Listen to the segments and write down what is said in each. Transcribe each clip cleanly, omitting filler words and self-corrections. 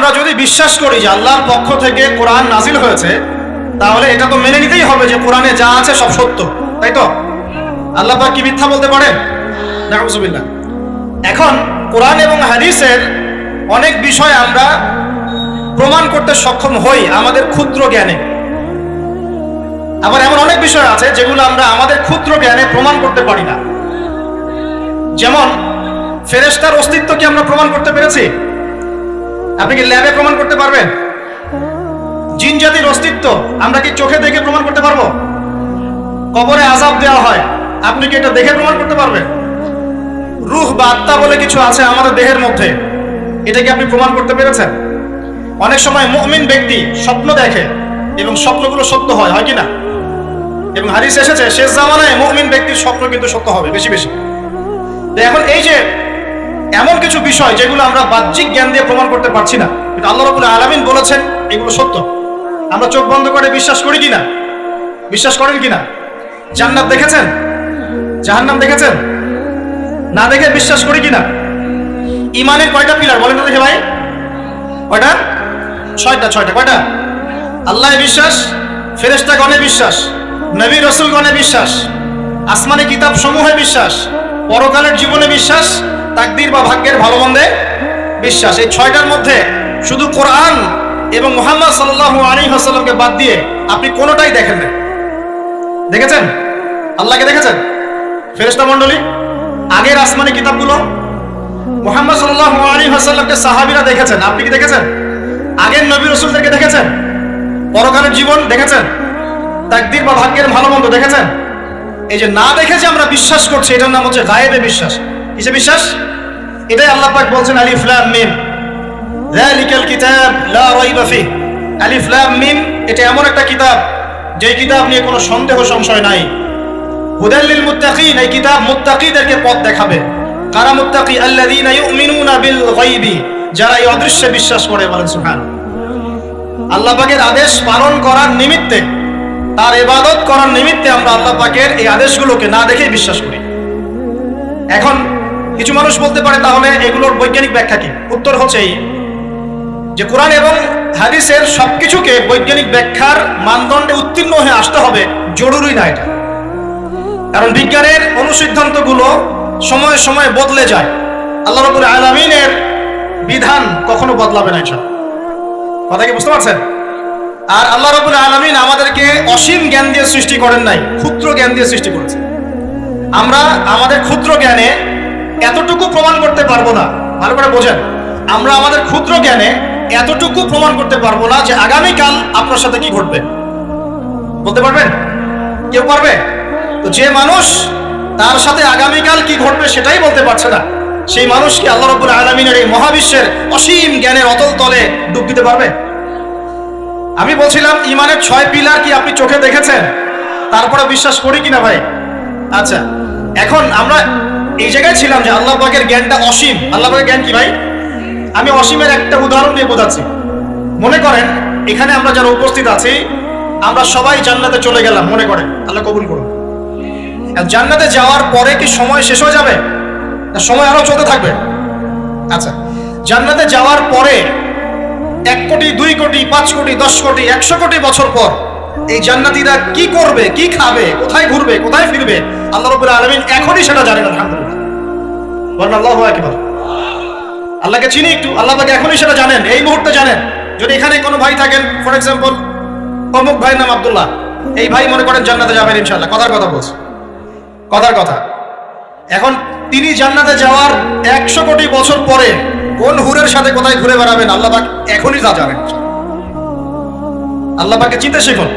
আমরা যদি বিশ্বাস করি যে আল্লাহর পক্ষ থেকে কোরআন নাজিল হয়েছে, তাহলে এটা তো মেনে নিতেই হবে যে কোরআনে যা আছে সব সত্য, তাই তো? আল্লাহ পাক কি মিথ্যা বলতে পারেন? নাউযুবিল্লাহ। এখন কোরআন এবং হাদিসের অনেক বিষয় আমরা প্রমাণ করতে সক্ষম হই আমাদের ক্ষুদ্র জ্ঞানে। আবার এমন অনেক বিষয় আছে যেগুলো আমরা আমাদের ক্ষুদ্র জ্ঞানে প্রমাণ করতে পারি না। যেমন ফেরেশতার অস্তিত্ব কি আমরা প্রমাণ করতে পেরেছি? আপনি কি ল্যাবে প্রমাণ করতে পারবেন? জিন জাতির অস্তিত্ব আমরা কি চোখে দেখে প্রমাণ করতে পারবো? কবরে আযাব দেওয়া হয়, আপনি কি এটা দেখে প্রমাণ করতে পারবেন? রূহ বা আত্মা বলে কিছু আছে আমাদের দেহের মধ্যে, এটা কি আপনি প্রমাণ করতে পেরেছেন? অনেক সময় মুমিন ব্যক্তি স্বপ্ন দেখে এবং স্বপ্নগুলো সত্য হয়, হয় কি না? এবং হাদিস এসেছে শেষ জামানায় মুমিন ব্যক্তির স্বপ্ন কিন্তু সত্য হবে বেশি বেশি। তো এখন এই যে এমন কিছু বিষয় যেগুলো আমরা বাহ্যিক জ্ঞান দিয়ে প্রমাণ করতে পারছি না, কিন্তু আল্লাহ রাব্বুল আলামিন বলেছেন এগুলো সত্য, আমরা চোখ বন্ধ করে বিশ্বাস করি কিনা? বিশ্বাস করেন কিনা? জান্নাত দেখেছেন? জাহান্নাম দেখেছেন? না দেখে বিশ্বাস করি কিনা? ইমানের কয়টা পিলার বলেন তো দেখে ভাই? কয়টা? ছয়টা। কয়টা? আল্লাহে বিশ্বাস, ফেরেশতাগণে বিশ্বাস, নবী রাসূলগণে বিশ্বাস, আসমানি কিতাব সমূহে বিশ্বাস, পরকালের জীবনে বিশ্বাস, তাকদীর বা ভাগ্যের ভালো মন্দে বিশ্বাস। এই ছয়টার মধ্যে শুধু কোরআন এবং মুহাম্মদ সাল্লাল্লাহু আলাইহি ওয়াসাল্লামকে বাদ দিয়ে আপনি কোনোটাই দেখেন না। দেখেছেন? আল্লাহকে দেখেছেন? ফেরেশতা মণ্ডলী, আগের আসমানি কিতাবগুলো, মুহাম্মদ সাল্লাল্লাহু আলাইহি ওয়াসাল্লামকে সাহাবীরা দেখেছেন, আপনি কি দেখেছেন? আগের নবী রাসূলদেরকে দেখেছেন? পরকালের জীবন দেখেছেন? তাকদীর বা ভাগ্যের ভালো মন্দ দেখেছেন? এই যে না দেখে যে আমরা বিশ্বাস করছি, এটার নাম হচ্ছে গায়েবে বিশ্বাস। কিসে বিশ্বাস? এটাই আল্লাহ পাক বলছেন আলিফ লাম মিম যালিকাল কিতাব লা রাইবা ফিহ। আলিফ লাম মিম, এটা এমন একটা কিতাব যেই কিতাব নিয়ে কোনো সন্দেহ সংশয় নাই। হুদাল লিল মুত্তাকিন, এই কিতাব মুত্তাকিদেরকে পথ দেখাবে। কারা মুত্তাকি? আল্লাযীনা ইউমিনুনা বিল গায়বি, যারা এই অদৃশ্যে বিশ্বাস করে। বলেন সুবহানাল্লাহ। আল্লাহ পাকের আদেশ পালন করার নিমিত্তে, তার ইবাদত করার নিমিত্তে আমরা আল্লাহ পাকের এই আদেশগুলোকে না দেখেই বিশ্বাস করি। এখন কিছু মানুষ বলতে পারে তাহলে এগুলোর বৈজ্ঞানিক ব্যাখ্যা কি? উত্তর হচ্ছে এই যে কোরআন এবং হাদিসের সবকিছুকে বৈজ্ঞানিক ব্যাখ্যার মানদণ্ডে উত্তীর্ণ হয়ে আসতে হবে জরুরি না এটা। কারণ বিজ্ঞানের অনুসিদ্ধান্তগুলো সময়ে সময়ে বদলে যায়। আল্লাহ রাব্বুল আলামিনের বিধান কখনো বদলাবে না ইনশাআল্লাহ। কথা কি বুঝতে পারছেন? আর আল্লাহ রাব্বুল আলামিন আমাদেরকে অসীম জ্ঞান দিয়ে সৃষ্টি করেন নাই, ক্ষুদ্র জ্ঞান দিয়ে সৃষ্টি করেছেন। আমরা আমাদের ক্ষুদ্র জ্ঞানে এতটুকু প্রমাণ করতে পারবো না, ভালো করে বোঝেন, আমরা আমাদের ক্ষুদ্র জ্ঞানে এতটুকু প্রমাণ করতে পারবো না যে আগামীকাল আপনার সাথে কি ঘটবে। বলতে পারবেন? কেউ পারবে? তো যে মানুষ তার সাথে আগামীকাল কি ঘটবে সেটাই বলতে পারছে না, সেই মানুষ কি আল্লাহ রাব্বুল আলামিনের এই মহাবিশ্বের অসীম জ্ঞানের অতল তলে ডুব দিতে পারবে? আমি বলছিলাম ইমানের 6 পিলার কি আপনি চোখে দেখেছেন? তারপরে বিশ্বাস করি কিনা ভাই? আচ্ছা, এখন আমরা এই জায়গায় ছিলাম যে আল্লাহ পাকের জ্ঞানটা অসীম। আল্লাহ পাকের জ্ঞান কি ভাই? আমি অসীমের একটা উদাহরণ দিয়ে বোঝাচ্ছি। মনে করেন এখানে আমরা যারা উপস্থিত আছি, আমরা সবাই জান্নাতে চলে গেলাম, মনে করেন, আল্লাহ কবুল করুন। জান্নাতে যাওয়ার পরে কি সময় শেষ হয়ে যাবে না সময় আরো চলতে থাকবে? আচ্ছা, জান্নাতে যাওয়ার পরে 1 কোটি, 2 কোটি, 5 কোটি, 10 কোটি, 100 কোটি বছর পর এই জান্নাতীরা কি করবে, কি খাবে, কোথায় ঘুরবে, কোথায় ফিরবে, আল্লাহ রাব্বুল আলামিন এখনই সেটা জানেন। আলহামদুলিল্লাহ, বলেন আল্লাহু আকবার। আল্লাহকে চিনি একটু, আল্লাহ পাক এখনই সেটা জানেন, এই মুহূর্তে জানেন। যদি এখানে কোনো ভাই থাকেন, ফর এক্সাম্পল অমুক ভাইয়ের নাম আব্দুল্লাহ, এই ভাই মনে করেন জান্নাতে যাবেন ইনশাআল্লাহ, কথার কথা বলছে, কথার কথা। এখন তিনি জান্নাতে যাওয়ার 100 কোটি বছর পরে কোন হুরের সাথে কোথায় ঘুরে বেড়াবেন আল্লাহ পাক এখনই তা জানেন। আল্লাহ পাককে চিনতে শিখুন।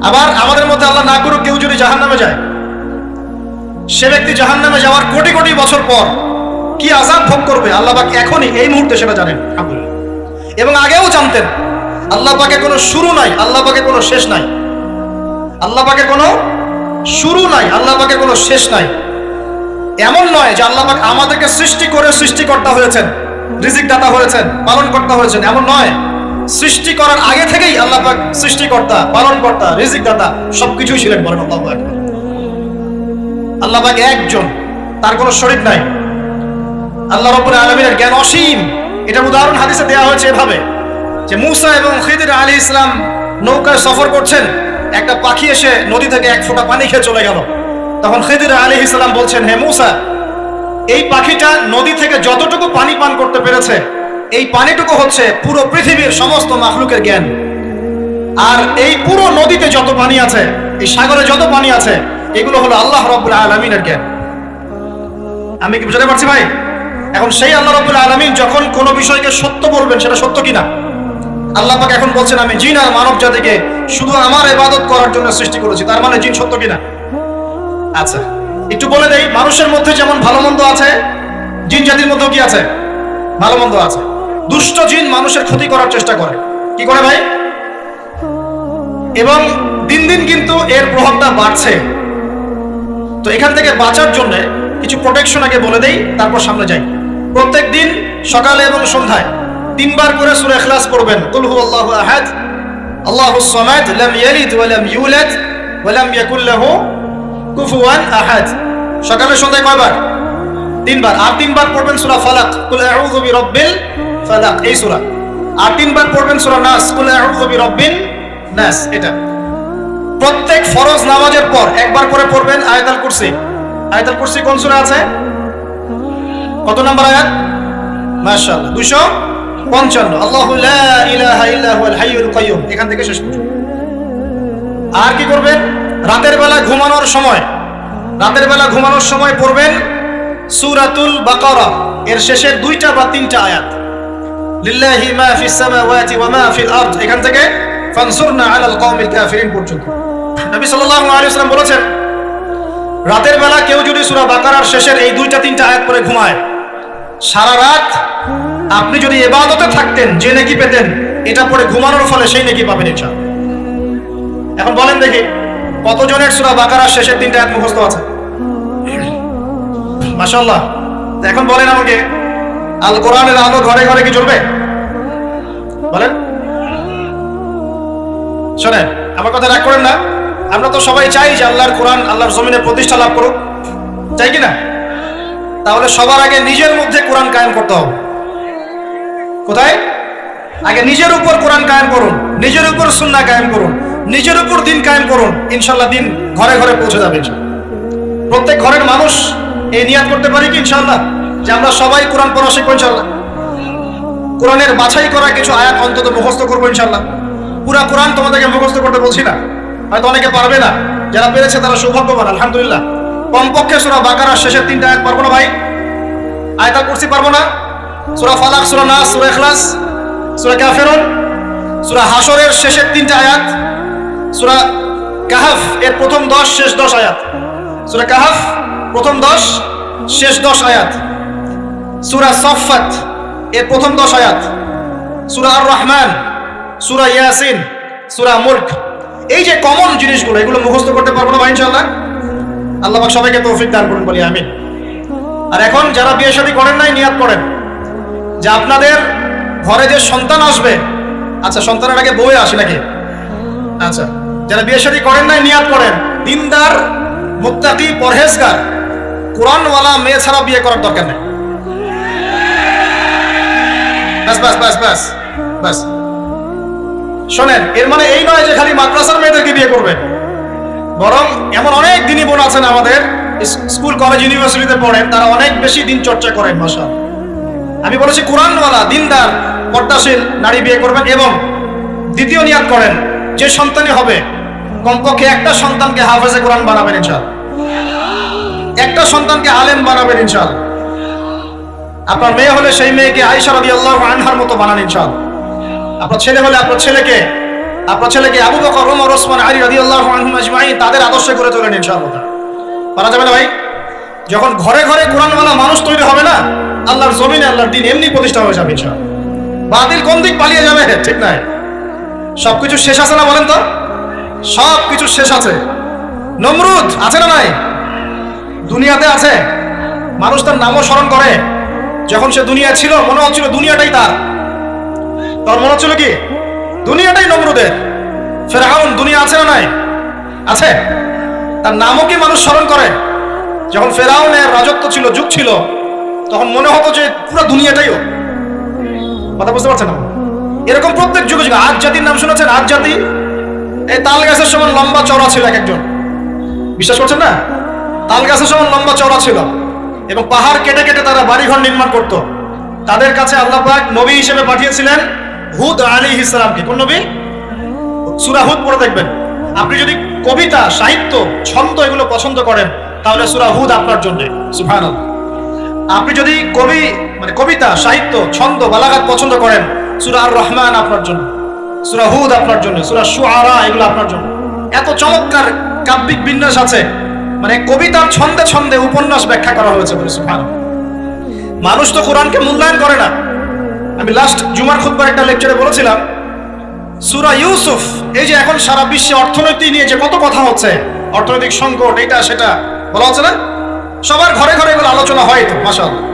আবার আমাদের মধ্যে আল্লাহ না করুক কেউ যদি জাহান্নামে যায়, সে ব্যক্তি জাহান্নামে যাওয়ার কোটি কোটি বছর পর কি আযাব ভোগ করবে আল্লাহ পাক এখনই এই মুহূর্তে সেটা জানেন। আলহামদুলিল্লাহ। এবং আগেও জানতেন। আল্লাহ পাকের কোনো শুরু নাই, আল্লাহ পাকের কোনো শেষ নাই। আল্লাহ পাকের কোনো শুরু নাই, আল্লাহ পাকের কোনো শেষ নাই। এমন নয় যে আল্লাহ পাক আমাদেরকে সৃষ্টি করে সৃষ্টিকর্তা হয়েছেন, রিজিক দাতা হয়েছেন, পালনকর্তা হয়েছেন, এমন নয়। সৃষ্টি করার আগে থেকেই আল্লাহ পাক সৃষ্টিকর্তা, পালনকর্তা, রিজিক দাতা সবকিছুই ছিলেন। বলেন আল্লাহু আকবার। আল্লাহ পাক একজন, তার কোনো শরীক নাই। আল্লাহ রাব্বুল আলামিনের জ্ঞান অসীম, এটার উদাহরণ হাদিসে দেওয়া হয়েছে এভাবে যে মূসা এবং খিদির আলাইহিস সালাম নৌকায় সফর করছেন, একটা পাখি এসে নদী থেকে এক ফোঁটা পানি খেয়ে চলে গেল। তখন খিদির আলাইহিস সালাম বলছেন, হে মূসা, এই পাখিটা নদী থেকে যতটুকু পানি পান করতে পেরেছে, এই পানিটুকু হচ্ছে পুরো পৃথিবীর সমস্ত মাখলুকের জ্ঞান। আর এই পুরো নদীতে যত পানি আছে, এই সাগরে যত পানি আছে, এগুলো হলো আল্লাহ রাব্বুল আলামিনের জ্ঞান। আমি কি বুঝতে পারছি ভাই? এখন সেই আল্লাহ রাব্বুল আলামিন যখন কোনো বিষয়কে সত্য বলবেন, সেটা সত্য কিনা আল্লাহ পাক এখন বলছেন, আমি জিন আর মানব জাতিকে শুধু আমার ইবাদত করার জন্য সৃষ্টি করেছি। তার মানে জিন সত্য কিনা? আচ্ছা, একটু বলে দেই, মানুষের মধ্যে যেমন ভালো মন্দ আছে, জিন জাতির মধ্যেও কি আছে? ভালো মন্দ আছে। দুষ্ট জিন মানুষের ক্ষতি করার চেষ্টা করে। কি করে ভাই? এবং দিন দিন কিন্তু এর প্রভাবটা বাড়ছে। তো এখান থেকে বাঁচার জন্য কিছু প্রোটেকশন আগে বলে দেই, তারপর সামনে যাই। প্রত্যেক দিন সকালে এবং সন্ধ্যায় 3 বার করে সূরা ইখলাস পড়বেন। কুল হুয়াল্লাহু আহাদ, আল্লাহুস সামাদ, লাম ইয়ালিদ ওয়া লাম ইউলাদ ওয়া লাম ইয়াকুল লাহু কুফুয়ান আহাদ। সকালে সন্ধ্যায় কয়বার? 3 বার। আর 3 বার পড়বেন সূরা ফালাক, কুল আউযু বিরাব্বিল ফালাক, এই সূরা। আর 3 বার পড়বেন সূরা নাস, কুল আউযু বিরাব্বিন নাস। এটা প্রত্যেক ফরজ নামাজের পর একবার করে পড়বেন আয়াতুল কুরসি। আয়াতুল কুরসি কোন সূরা আছে? কত নাম্বার আয়াত? মাশাআল্লাহ, 255। আল্লাহু লা ইলাহা ইল্লা হুয়াল হাইয়ুল কাইয়্যুম, এখান থেকে শেষ পর্যন্ত। আর কি করবেন? রাতের বেলা ঘুমানোর সময় পড়বেন সূরাতুল বাকারা, এর শেষের 2টা বা 3টা আয়াত। লিল্লাহি মা ফিস সামাওয়াতি ওয়া মা ফিল আরদ, এখান থেকে ফানসুরনা আলাল কওমিল কাফিরিন পর্যন্ত। নবী সাল্লাল্লাহু আলাইহি ওয়াসাল্লাম বলেছেন, রাতের বেলা কেউ যদি সূরা বাকারার শেষের এই 2টা 3টা আয়াত পড়ে ঘুমায়, সারা রাত আপনি যদি ইবাদতে থাকতেন, যে নেকি পেতেন, এটা পড়ে ঘুমানোর ফলে সেই নেকি পাবেন ইনশাআল্লাহ। এখন বলেন দেখি, কতজনের সূরা বাকারার শেষের 3টা আয়াত মুখস্থ আছে? মাশাআল্লাহ। এখন বলেন আমাকে, আল কোরআনের আলো ঘরে ঘরে কি জ্বলবে? বলেন। শোনেন, আমার কথা রাগ করেন না। আমরা তো সবাই চাই যে আল্লাহর কোরআন আল্লাহর জমিনে প্রতিষ্ঠা লাভ করুক, চাই কি না? তাহলে সবার আগে নিজের মধ্যে কোরআন কায়েম করতে হবে। কোথায়? আগে নিজের উপর কোরআন কায়েম করুন, নিজের উপর সুন্নাহ কায়েম করুন, নিজের উপর দিন কায়েম করুন। ইনশাআল্লাহ দিন ঘরে ঘরে পৌঁছে যাবে। প্রত্যেক ঘরের মানুষ এই নিয়াত করতে পারি কি ইনশাআল্লাহ যে আমরা সবাই কোরআন পড়া শিখবো ইনশাআল্লাহ। কোরআনের বাছাই করা কিছু আয়াত অন্তত মুখস্থ করবো ইনশাআল্লাহ। পুরা কোরআন তোমাদেরকে মুখস্থ করতে বলছি না, হয়তো অনেকে পারবে না, যারা পেরেছে তারা সৌভাগ্যবান, আলহামদুলিল্লাহ। কমপক্ষে সূরা বাকারার শেষের 3টা আয়াত পারবো না ভাই? আয়াতুল কুরসি পারবো না? সূরা ফালাক, সূরা নাস, সূরা ইখলাস, সূরা কাফিরুন, সূরা হাশরের শেষের 3টা আয়াত, সূরা কাহফ এর প্রথম 10 শেষ 10 আয়াত, সূরা কাহফ প্রথম 10 শেষ 10 আয়াত, সূরা সাফফাত এর প্রথম 10 আয়াত, সূরা আর রহমান, সূরা ইয়াসিন, সূরা মুলক। এই যে কমন জিনিসগুলো, এগুলো মুখস্থ করতে পারবো না ভাই ইনশাআল্লাহ? আল্লাহ পাক সবাইকে তৌফিক দান করুন, বলি আমিন। আর এখন যারা বিয়ে শাদী করেন নাই, নিয়াত করেন যে আপনাদের ঘরে যে সন্তান আসবে, আচ্ছা সন্তানের আগে বউয়ে আসে নাকি? আচ্ছা, যারা বিয়ে শাদী করেন নাই নিয়াত করেন, দিনদার, মুত্তাকি, পরহেজগার, কোরআনওয়ালা মেয়ে ছাড়া বিয়ে করার দরকার নেই। বাস বাস বাস বাস বাস। শোনেন, এর মানে এই নয় যে খালি মাদ্রাসার মেয়েদেরকে বিয়ে করবেন, বরং এমন অনেক দিনী বোন আছেন আমাদের স্কুল কলেজ ইউনিভার্সিটিতে পড়েন, তারা অনেক বেশি দিন চর্চা করেন। মাশাআল্লাহ। আমি বলেছি কোরআনওয়ালা, দিনদার, পর্দাশীল নারী বিয়ে করবেন। এবং দ্বিতীয় নিয়াত করেন, যে সন্তানই হবে কমপক্ষে একটা সন্তানকে হাফেজে কোরআন বানাবেন ইনশাআল্লাহ, একটা সন্তানকে আলেম বানাবেন ইনশাআল্লাহ। আপনার মেয়ে হলে সেই মেয়েকে আয়েশা রাদিয়াল্লাহু আনহার মতো বানান ইনশাআল্লাহ। আপনার ছেলে হলে আপনার ছেলেকে আবু বকর, ওমর, ওসমান, আলী রাদিয়াল্লাহু আনহুম আজমাইন তাদের আদর্শে করে তোলেন ইনশাআল্লাহ। পারা যাবে না ভাই? যখন ঘরে ঘরে কোরআনওয়ালা মানুষ তৈরি হবে না, আল্লাহর জমিনে আল্লাহর দ্বীন এমনি প্রতিষ্ঠা হয়ে যাবে ইনশাআল্লাহ। বাতিল কোন দিক পালিয়ে যাবে? ঠিক নাই? সবকিছু শেষ আছে না বলেন তো? সবকিছু শেষ আছে। নমরুদ আছে না নাই? দুনিয়াতে আছে। মানুষ তার নামও স্মরণ করে। যখন সে দুনিয়া ছিল মনে হচ্ছিল দুনিয়াটাই তার মনে হচ্ছিল কি দুনিয়াটাই নমরুদের। ফেরাউন দুনিয়া আছে না নাই? আছে। তার নামও কি মানুষ স্মরণ করে? যখন ফেরাউনের রাজত্ব ছিল, যুগ ছিল, তখন মনে হতো যে পুরো দুনিয়াটাই কথা বুঝতে পারছেন না? এরকম প্রত্যেক যুগে যুগে। আজ জাতির নাম শুনেছেন? আজ জাতি এই তাল গাছের সমান লম্বা চওড়া ছিল এক একজন, বিশ্বাস করছেন না? তাল গাছের সমান লম্বা চওড়া ছিল এবং পাহাড় কেটে কেটে তারা বাড়িঘর নির্মাণ করত। তাদের কাছে আল্লাহ পাক নবী হিসেবে পাঠিয়েছিলেন হুদ আলাইহিস সালামকে। কোন নবী? সূরা হুদ পড়ে দেখবেন। আপনি যদি কবিতা, সাহিত্য, ছন্দ এগুলো পছন্দ করেন তাহলে সূরা হুদ আপনার জন্য। সুবহানাল্লাহ। আপনি যদি কবিতা, সাহিত্য, ছন্দ, বালাগাত পছন্দ করেন, সূরা আর রহমান আপনার জন্য, সূরা হুদ আপনার জন্য, সূরা শুআরা এগুলো আপনার জন্য। এত চমৎকার কাব্যিক বিন্যাস আছে, কবিতার ছন্দে ছন্দে উপন্যাস ব্যাখ্যা করা হয়েছে। সুবহানাল্লাহ। মানুষ তো কোরআনকে মূল্যায়ন করে না। আমি লাস্ট জুমার খুতবার একটা লেকচারে বলেছিলাম, সূরা ইউসুফ, এই যে এখন সারা বিশ্বে অর্থনীতি নিয়ে যে কত কথা হচ্ছে, অর্থনৈতিক সংকট, এটা সেটা বলা হচ্ছে না, সবার ঘরে ঘরে এগুলো আলোচনা হয় তো, মাশাআল্লাহ।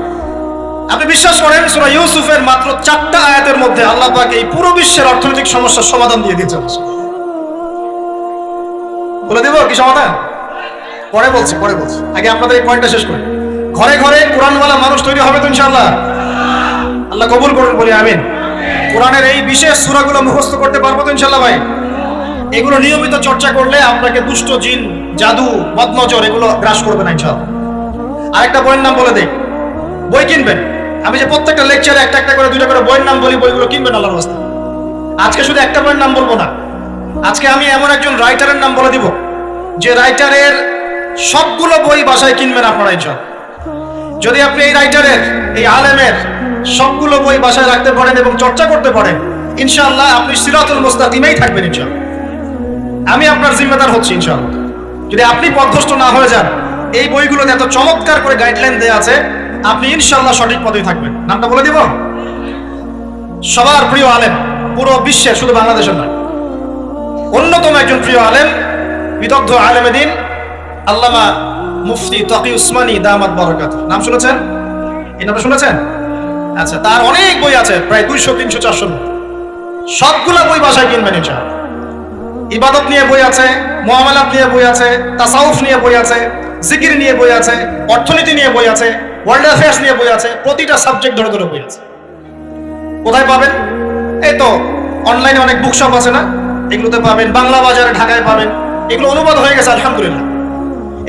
আপনি বিশ্বাস করেন সূরা ইউসুফের মাত্র 4টা আয়াতের মধ্যে আল্লাহ পাক এই পুরো বিশ্বের অর্থনৈতিক সমস্যার সমাধান দিয়ে দিয়েছেন। বলে দেব কি সমাধান? পরে বলছি। আগে আপনাদের এই পয়েন্টটা শেষ করি। ঘরে ঘরে কোরআনওয়ালা মানুষ তৈরি হবে তো ইনশাআল্লাহ। আল্লাহ কবুল করুন, বলি আমিন। কোরআনের এই বিশেষ সূরাগুলো মুখস্থ করতে পারবো তো ইনশাআল্লাহ ভাই? এগুলো নিয়মিত চর্চা করলে আপনাকে দুষ্ট জিন, জাদু, বদনজর এগুলো গ্রাস করবে না ইনশাআল্লাহ। আরেকটা বইয়ের নাম বলে দেই, বই কিনবেন। আমি যে প্রত্যেকটা লেকচারে একটা একটা করে 2টা করে বইয়ের নাম বলি, বইগুলো কিনবেন আল্লাহর রাস্তায়। আজকে শুধু একটা বইয়ের নাম বলবো না, আজকে আমি এমন একজন রাইটারের নাম বলে দিব যে রাইটারের সবগুলো বই বাসায় কিনবেন আপনারা ইনশাআল্লাহ। যদি আপনি এই রাইটারের, এই আলেমের সবগুলো বই বাসায় রাখতে পারেন এবং চর্চা করতে পারেন, ইনশাআল্লাহ আপনি সিরাতুল মুস্তাকিমেই থাকবেন ইনশাআল্লাহ। আমি আপনার জিম্মেদার হচ্ছি ইনশাআল্লাহ। যদি আপনি পথভ্রষ্ট না হয়ে যান, এই বইগুলোতে এত চমৎকার করে গাইডলাইন দেওয়া আছে, আপনি ইনশাআল্লাহ সঠিক পথেই থাকবেন। নামটা বলে দিব, সবার প্রিয় আলেম, পুরো বিশ্বের, শুধু বাংলাদেশের নয়, অন্যতম একজন প্রিয় আলেম, বিদগ্ধ আলেমে দ্বীন আল্লামা মুফতি তাকি উসমানী দামাত বারাকাতুহু। নাম শুনেছেন? এই নামটা শুনেছেন? আচ্ছা, তার অনেক বই আছে, প্রায় 200, 300, 400। সবগুলা বই বাসায় কিনবেন ইনশাআল্লাহ। ইবাদত নিয়ে বই আছে, মুআমালাত নিয়ে বই আছে, তাসাউফ নিয়ে বই আছে, জিকির নিয়ে বই আছে, অর্থনীতি নিয়ে বই আছে, ওয়ার্ল্ড অ্যাফেয়ার্স নিয়ে বই আছে, প্রতিটা সাবজেক্ট ধরে ধরে বই আছে। কোথায় পাবেন? এই তো অনলাইনে অনেক বুকশপ আছে না, এগুলোতে পাবেন। বাংলা বাজারে, ঢাকায় পাবেন। এগুলো অনুবাদ হয়ে গেছে আলহামদুলিল্লাহ।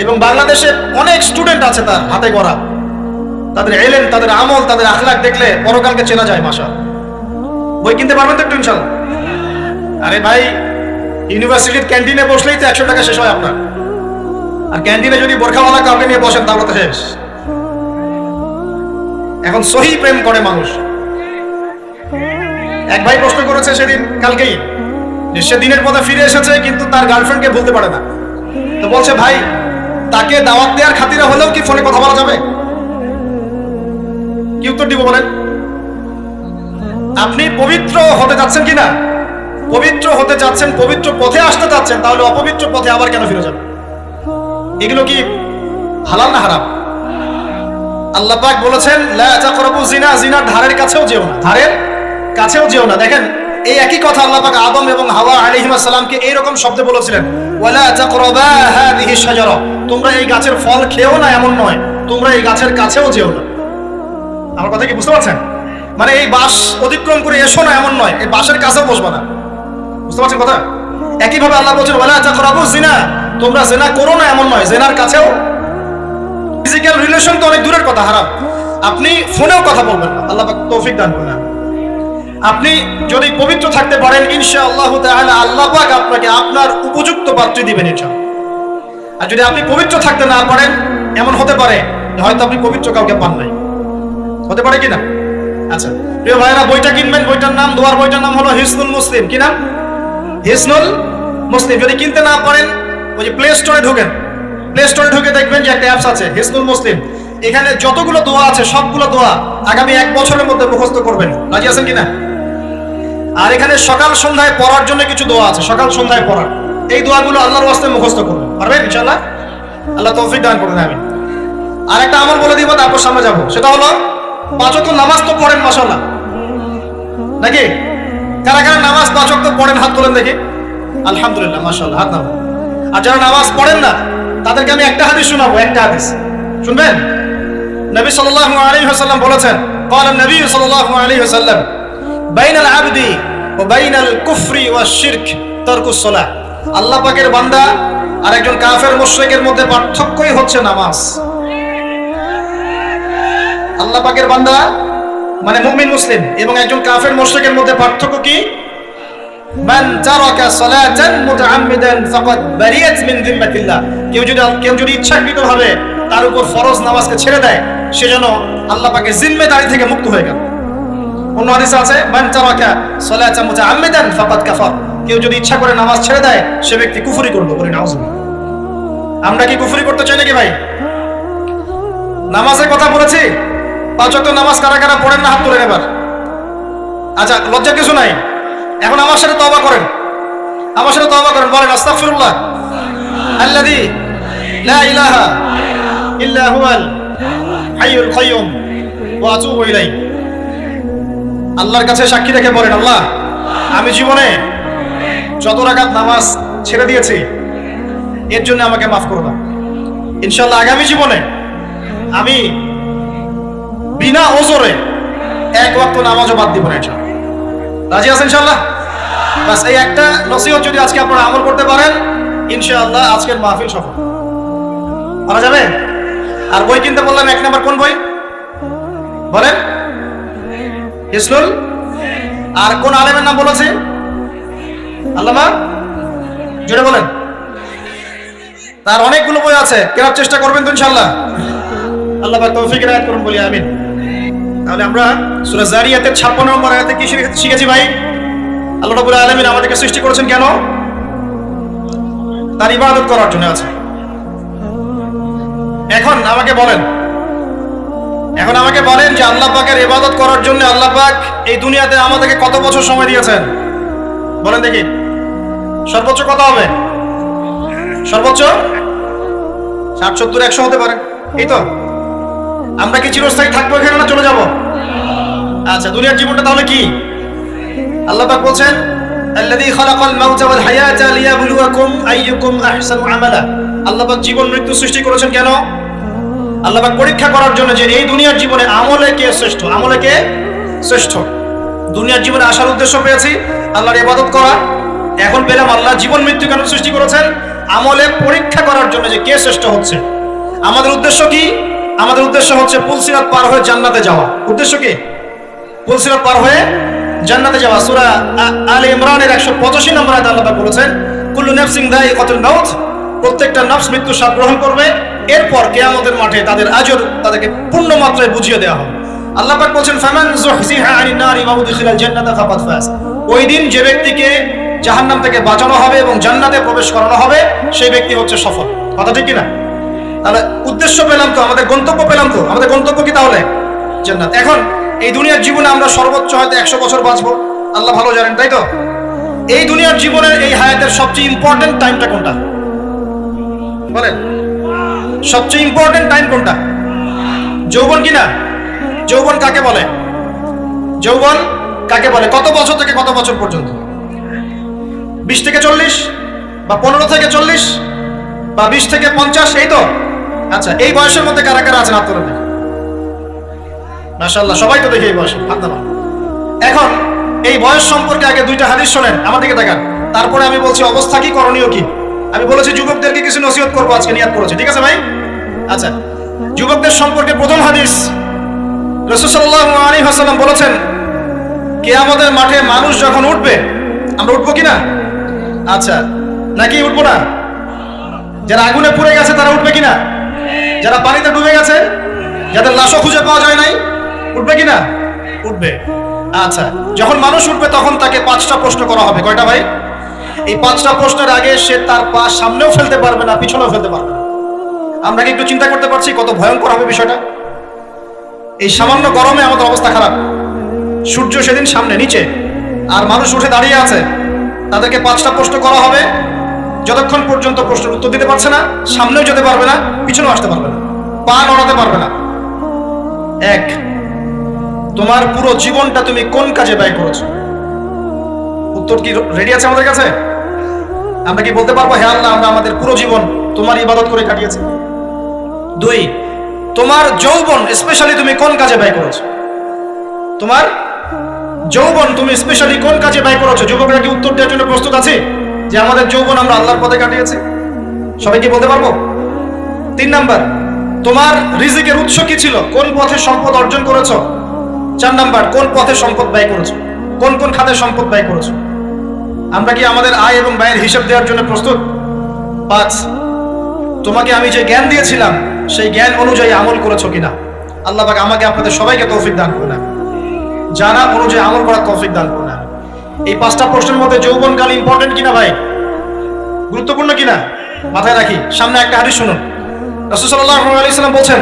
এবং বাংলাদেশে অনেক স্টুডেন্ট আছে তার হাতে গড়া, তাদের ইলম, তাদের আমল, তাদের আখলাক দেখলে পরকালকে চেনা যায়। মাশাআল্লাহ। বই কিনতে পারবেন তো একটু ইনশাআল্লাহ? আরে ভাই, ইউনিভার্সিটির ক্যান্টিনে বসলেই তো 100 টাকা শেষ হয় আপনার। আর ক্যান্টিনে যদি বোরখাওয়ালা কাউকে নিয়ে বসেন তাহলে তো শেষ। এখন সহি প্রেম করে মানুষ। এক ভাই প্রশ্ন করেছে সেদিন, কালকেই, যে সে দিনের পথে ফিরে এসেছে কিন্তু তার গার্লফ্রেন্ডকে ভুলতে পারে না। তো বলছে, ভাই তাকে দাওয়াত দেওয়ার খাতিরে হলেও কি ফোনে কথা বলা যাবে? কি উত্তর দিব বলেন? আপনি পবিত্র হতে যাচ্ছেন কিনা? পবিত্র হতে যাচ্ছেন, পবিত্র পথে আসতে যাচ্ছেন, তাহলে অপবিত্র পথে আবার কেন ফিরে যাবেন? এগুলো কি হালাল না হারাম? আল্লাহ পাক বলেছেন, লা তাকরাবু জিনা, জিনার ধারের কাছেও যেও না, ধারের কাছেও যেও না। দেখেন, এই একই কথা আল্লাহ পাক আদম এবং হাওয়া আলাইহিস সালামকে এইরকম শব্দে বলেছিলেন, ওয়ালা তাকরাবা হাযিহি শাজারা, তোমরা এই গাছের ফল খেও না এমন নয়, তোমরা এই গাছের কাছেও যেও না। আমার কথা কি বুঝতে পারছেন? এই বাঁশ অতিক্রম করে এসো না এমন নয়, এই বাঁশের কাছেও বসবা না। বুঝতে পারছেন কথা? একইভাবে আল্লাহ বলছেন, ওয়ালা তাকরাবু জিনা, তোমরা জিনা করো না এমন নয়, জিনার কাছেও। ফিজিক্যাল রিলেশন তো অনেক দূরের কথা, হারাম। আপনি ফোনেও কথা বলবেন না, আল্লাহ পাক তৌফিক দান করুন। আপনি যদি পবিত্র থাকতে পারেন ইনশাআল্লাহ তাআলা, আল্লাহ পাক আপনাকে আপনার উপযুক্ত পাত্রী দিবেন ইনশাআল্লাহ। আর যদি আপনি পবিত্র থাকতে না পারেন, এমন হতে পারে হয়তো আপনি পবিত্র কাউকে পান নাই। হতে পারে কিনা? আচ্ছা প্রিয় ভাইরা, বইটা কিনবেন। বইটার নাম, দোয়ার বইটার নাম হলো হিসনুল মুসলিম। কি নাম? হিসনুল মুসলিম। যদি কিনতে না পারেন, ওই যে প্লে স্টোরে ঢোকেন, প্লে স্টোরে ঢুকে দেখবেন যে একটা অ্যাপস আছে হিসনুল মুসলিম। এখানে যতগুলো দোয়া আছে সবগুলো দোয়া আগামী 1 বছরের মধ্যে মুখস্থ করবেন। রাজি আছেন কিনা? আর এখানে সকাল সন্ধ্যায় পড়ার জন্য কিছু দোয়া আছে, সকাল সন্ধ্যায় পড়ার। এই দোয়াগুলো আল্লাহর ওয়াস্তে মুখস্থ করবেন। পারবেন ইনশাআল্লাহ? আল্লাহ তৌফিক দান করুন। আমিন। আর একটা আমল বলে দিব, তারপর সামনে যাব। সেটা হলো 5 ওয়াক্ত নামাজ তো পড়েন মাশাআল্লাহ, নাকি? কারা কারা নামাজ 5 ওয়াক্ত পড়েন হাত তোলেন দেখি। আলহামদুলিল্লাহ, মাশাআল্লাহ, হাত নামান। আর যারা নামাজ পড়েন না তাদেরকে আমি একটা হাদিস শোনাবো, একটা হাদিস শুনবেন। নবী সাল্লাল্লাহু আলাইহি ওয়াসাল্লাম বলেছেন, ক্বালা নবী সাল্লাল্লাহু আলাইহি ওয়াসাল্লাম, বাইনাল আবদি ওয়া বাইনাল কুফরি ওয়াশ শিরক তারকুস সালাহ। আল্লাহ পাকের বান্দা আর একজন কাফের মুশরিকের মধ্যে পার্থক্যই হচ্ছে নামাজ। আল্লাহ পাকের বান্দা মানে মুমিন মুসলিম এবং একজন কাফের মুশরিকের মধ্যে পার্থক্য কি? মান তারাকা সালাতান মুতাআম্মিদান ফাকাদ বারিয়াত মিন যিম্মাতিল্লাহ। কেউ যদি ইচ্ছাকৃতভাবে তার উপর ফরজ নামাজকে ছেড়ে দেয়, সে যেন আল্লাহ পাকের জিম্মেদারি থেকে মুক্ত হয়ে গেল। অন্য হাদিসে আছে মান তারাকা সালাতান মুতাআম্মিদান ফাকাদ কাফার। কেউ যদি ইচ্ছা করে নামাজ ছেড়ে দেয়, সে ব্যক্তি কুফরি করলো। বলি নাউজুবিল্লাহ। আমরা কি কুফরি করতে চাই নাকি ভাই? নামাজের কথা বলেছি, 5 ওয়াক্ত নামাজ কারা কারা পড়েন না হাত তুলেন এবার। আচ্ছা, লজ্জার কিছু নাই। এখন আমার সাথে তওবা করেন, আমার সাথে তওবা করেন, বলেন আস্তাগফিরুল্লাহ আল্লাযী লা ইলাহা ইল্লা হুয়াল হাইয়ুল কাইয়্যুম ওয়া আতুবু ইলাইহি। আল্লাহর কাছে সাক্ষী রেখে বলেন, আল্লাহ আমি জীবনে যত রাকাত নামাজ ছেড়ে দিয়েছি এর জন্য আমাকে মাফ করে দাও। ইনশাআল্লাহ আগামী জীবনে আমি বিনা ওজরে 1 ওয়াক্ত নামাজও বাদ দিব না ইনশাআল্লাহ। রাজি আছেন ইনশাআল্লাহ? বাস এই একটা নসিহত যদি আজকে আপনারা আমল করতে পারেন, ইনশাআল্লাহ আজকের মাহফিল সফল করা যাবে। আর বই কিনতে বললাম, 1 নাম্বার কোন বই বলেন? হিসনুল। আর কোন আলেমের নাম বলেছে? আল্লামা, জোরে বলেন। তার অনেকগুলো বই আছে, কেনার চেষ্টা করবেন তো ইনশাআল্লাহ। আল্লাহ পাক তৌফিক এনায়েত করুন, বলি আমিন। তাহলে আমরা সূরা জারিয়াতের 56 নম্বর আয়াতে কি শিখেছি ভাই? আল্লাহ রাব্বুল আলামিন আমাদেরকে সৃষ্টি করেছেন কেন? তার ইবাদত করার জন্য আছে। এখন আমাকে বলেন যে আল্লাহ পাকের ইবাদত করার জন্য আল্লাহ পাক এই দুনিয়াতে আমাদেরকে কত বছর সময় দিয়েছেন? বলেন দেখি। সর্বোচ্চ কত হবে? সর্বোচ্চ 60, 70, 100 হতে পারে। এই তো। আমরা কি চিরস্থায়ী থাকবো এখানে না চলে যাব? আচ্ছা, দুনিয়ার জীবনটা তাহলে কি? আল্লাহ পাক বলছেন, আল্লাযী খালাকাল মাউতা ওয়াল হায়াতা লিয়াবলুয়াকুম আইয়ুকুম আহসানু আমালা। আল্লাহ পাক জীবন মৃত্যু সৃষ্টি করেছেন কেন? আল্লাহ পাক পরীক্ষা করার জন্য যে এই দুনিয়ার জীবনে আমলে কে শ্রেষ্ঠ, আমলে কে শ্রেষ্ঠ। দুনিয়ার জীবনে আসার উদ্দেশ্য পেয়েছি আল্লাহর ইবাদত করা, এখন পেলাম আল্লাহ জীবন মৃত্যু কেন সৃষ্টি করেছেন? আমলে পরীক্ষা করার জন্য যে কে শ্রেষ্ঠ হচ্ছে। আমাদের উদ্দেশ্য কি? আমাদের উদ্দেশ্য হচ্ছে পুলসিরাত পার হয়ে জান্নাতে যাওয়া। উদ্দেশ্য কি? পুলসিরাত পার হয়ে জান্নাতে যাওয়া। সূরা আলে ইমরানের 185 নম্বর আয়াতে আল্লাহ পাক বলেছেন, কুল্লু নাফসিন যায়িকাতুল মাউত। প্রত্যেকটা নফস মৃত্যু স্বাদ গ্রহণ করবে, এরপর কিয়ামতের মাঠে তাদের আজর তাদেরকে পূর্ণ মাত্রায় বুঝিয়ে দেওয়া হবে। আল্লাহ পাক বলেন, ফামান যুহজিহা আনিন নারি ওয়া উদখিলাল জান্নাতা ফাকাদ ফাজ। ওই দিন যে ব্যক্তিকে জাহান্নাম থেকে বাঁচানো হবে এবং জান্নাতে প্রবেশ করানো হবে, সেই ব্যক্তি হচ্ছে সফল। কথা ঠিক কি না? তাহলে উদ্দেশ্য পেলাম তো, আমাদের গন্তব্য পেলাম তো। আমাদের গন্তব্য কি তাহলে? জান্নাত। এখন এই দুনিয়ার জীবনে আমরা সর্বোচ্চ হয়তো 100 বছর বাঁচবো, আল্লাহ ভালো জানেন, তাই তো? এই দুনিয়ার জীবনের এই হায়াতের সবচেয়ে ইম্পর্টেন্ট টাইমটা কোনটা বলেন? সবচেয়ে ইম্পর্টেন্ট টাইম কোনটা? যৌবন কিনা? যৌবন কাকে বলে? যৌবন কাকে বলে? কত বছর থেকে কত বছর পর্যন্ত? 20 থেকে 40 বা 15 থেকে 40 বা 20 থেকে 50, এই তো? আচ্ছা, এই বয়সের মধ্যে কারা কারা আছেন আপনারা? মাশাআল্লাহ, সবাই তো দেখি এই বয়সে হাত নামান। এখন এই বয়স সম্পর্কে আগে 2টা হাদিস শোনেন, আমার দিকে তাকান, তারপরে আমি বলছি অবস্থা কি, করণীয় কি। আমি বলেছি যুবকদেরকে কিছু নসিহত করবো আজকে, নিয়াত করেছি, ঠিক আছে ভাই? আচ্ছা, যুবকদের সম্পর্কে প্রথম হাদিস, রাসূল সাল্লাল্লাহু আলাইহি ওয়াসাল্লাম বলেছেন, কিয়ামতের মাঠে মানুষ যখন উঠবে, আমরা উঠবো কিনা? আচ্ছা, নাকি উঠবো না? যারা আগুনে পুড়ে গেছে তারা উঠবে কিনা? যারা পানিতে ডুবে গেছে, যাদের লাশও খুঁজে পাওয়া যায় নাই, উঠবে কিনা? উঠবে। আচ্ছা, যখন মানুষ উঠবে তখন তাকে 5টা প্রশ্ন করা হবে। কয়টা ভাই? এই 5টা প্রশ্নের আগে সে তার পা সামনেও ফেলতে পারবে না, পিছনেও ফেলতে পারবে না। আমরা কি একটু চিন্তা করতে পারছি কত ভয়ঙ্কর হবে বিষয়টা? এই সামান্য গরমে আমাদের অবস্থা খারাপ, সূর্য সেদিন সামনে নিচে, আর মানুষ উঠে দাঁড়িয়ে আছে, তাদেরকে 5টা প্রশ্ন করা হবে। যতক্ষণ পর্যন্ত প্রশ্নের উত্তর দিতে পারছে না, সামনেও যেতে পারবে না, পিছনেও আসতে পারবে না, পা নড়াতে পারবে না। 1, তোমার পুরো জীবনটা তুমি কোন কাজে ব্যয় করেছো? উত্তর কি রেডি আছে আমাদের কাছে? আমরা কি বলতে পারবো, হে আল্লাহ, আমরা আমাদের পুরো জীবন তোমার ইবাদত করে কাটিয়েছি? 2, তোমার যৌবন স্পেশালি তুমি কোন কাজে ব্যয় করেছো? তোমার যৌবন তুমি স্পেশালি কোন কাজে ব্যয় করেছো? যুবকরা কি উত্তর দেওয়ার জন্য প্রস্তুত আছে যে আমাদের যৌবন আমরা আল্লাহর পথে কাটিয়েছি? সবাই কি বলতে পারবো? 3 নাম্বার, তোমার রিজিকের উৎস কি ছিল? কোন পথে সম্পদ অর্জন করেছো? 4 নাম্বার, কোন পথে সম্পদ ব্যয় করেছো? কোন কোন খাতে সম্পদ ব্যয় করেছো? আমরা কি আমাদের আয় এবং ব্যয়ের হিসাব দেওয়ার জন্য প্রস্তুত? 5, তোমাকে আমি যে জ্ঞান দিয়েছিলাম সেই জ্ঞান অনুযায়ী আমল করেছো কিনা? আল্লাহ পাক আমাকে আপনাদের সবাইকে তৌফিক দান করুন, জানা অনুযায়ী আমল করার তৌফিক দান করুন। এই 5টা প্রশ্নের মধ্যে যৌবনকাল ইম্পর্টেন্ট কিনা ভাই? গুরুত্বপূর্ণ কিনা? মাথায় রাখি। সামনে একটা হাদিস শুনুন। রাসূল সাল্লাল্লাহু আলাইহি ওয়াসাল্লাম বলছেন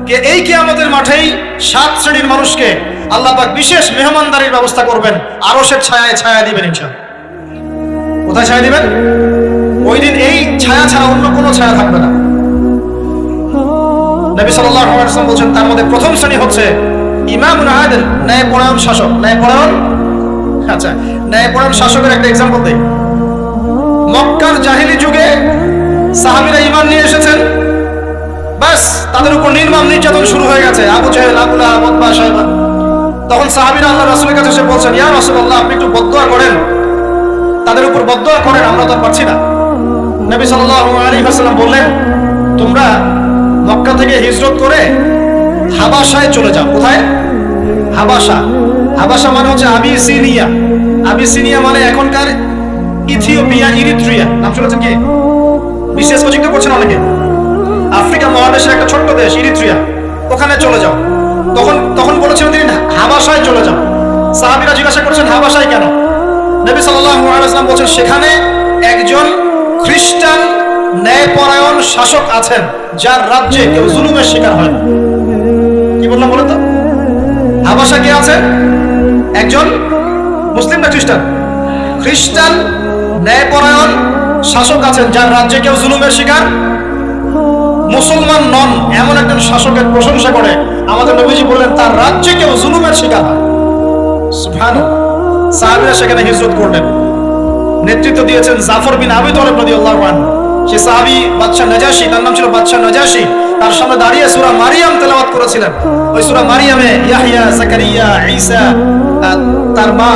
যে এই কিয়ামতের মাঠেই 7 শ্রেণীর মানুষকে আল্লাহ পাক বিশেষ মেহমানদারির ব্যবস্থা করবেন, আরশের ছায়ায় ছায়া দিবেন ইনশাআল্লাহ। কোথায় ছায়া দিবেন? ওই দিন এই ছায়া ছাড়া অন্য কোনো ছায়া থাকবে না। নবী সাল্লাল্লাহু আলাইহি ওয়াসাল্লাম বলছেন তার মধ্যে প্রথম শ্রেণী হচ্ছে ইমামুন আদিল, ন্যায়পরায়ণ শাসক। ন্যায়পরায়ণ, আচ্ছা, ন্যায়পরায়ণ শাসকের একটা এক্সাম্পল দেই। মক্কার জাহেলি যুগে সাহাবীরা ঈমান নিয়ে এসেছেন, বাস তাদের উপর নির্মম নির্যাতন শুরু হয়ে গেছে। আবু জাহেল, আবু লাহাব, উতবা, শাইবা। তখন সাহাবীরা আল্লাহর রাসূলের কাছে এসে বলছেন, ইয়া রাসূলুল্লাহ, আপনি একটু বদদুয়া করেন, তাদের উপর বদদুয়া করেন, আমরা তো পারছি না। নবী সাল্লাল্লাহু আলাইহি ওয়াসাল্লাম বললেন, তোমরা মক্কা থেকে হিজরত করে হাবাসায় চলে যাও। কোথায়? হাবাসা। হাবাসা মানে হচ্ছে আবিসিনিয়া। আবিসিনিয়া মানে এখনকার ইথিওপিয়া, ইরিত্রিয়া। নাম শুনেছেন কি? বিশেষ কোচিং তো করছেন অনেকে। আফ্রিকা মহাদেশের একটা ছোট্ট দেশ ইরিত্রিয়া, ওখানে চলে যাও। তখন বলেছিলেন তিনি হাবাসায় চলে যাও। সাহাবীরা জিজ্ঞাসা করেছেন হাবাসায় কেন? নবী সাল্লাল্লাহু আলাইহি ওয়াসাল্লাম বলেছেন সেখানে একজন খ্রিস্টান ন্যায়পরায়ণ শাসক আছেন যার রাজ্যে কেউ জুলুমের শিকার হয় না। কি বললাম বলেন তো? হাবাসা কে আছে? একজন মুসলিম না খ্রিস্টান? খ্রিস্টান ন্যায়পরায়ণ শাসক আছেন যার রাজ্যে কেউ জুলুমের শিকার, মুসলমান নন এমন একজন শাসকের প্রশংসা করে আমাদের নবীজি বললেন তার রাজ্যে কেউ জুলুমের শিকার হয়। সুবহানাল্লাহ। সাহাবীরা সেখানে হিজরত করলেন। নেতৃত্ব দিয়েছেন জাফর বিন আবি তালিব রাদিয়াল্লাহু আনহু। সে সাহাবী বাদশা নাজাশী, তার নাম ছিল বাদশা নাজাশী, তার সামনে দাঁড়িয়ে সূরা মারিয়াম তেলাওয়াত করেছিলেন। ওই সূরা মারিয়ামে ইয়াহইয়া, যাকারিয়া, ঈসা, তার মা,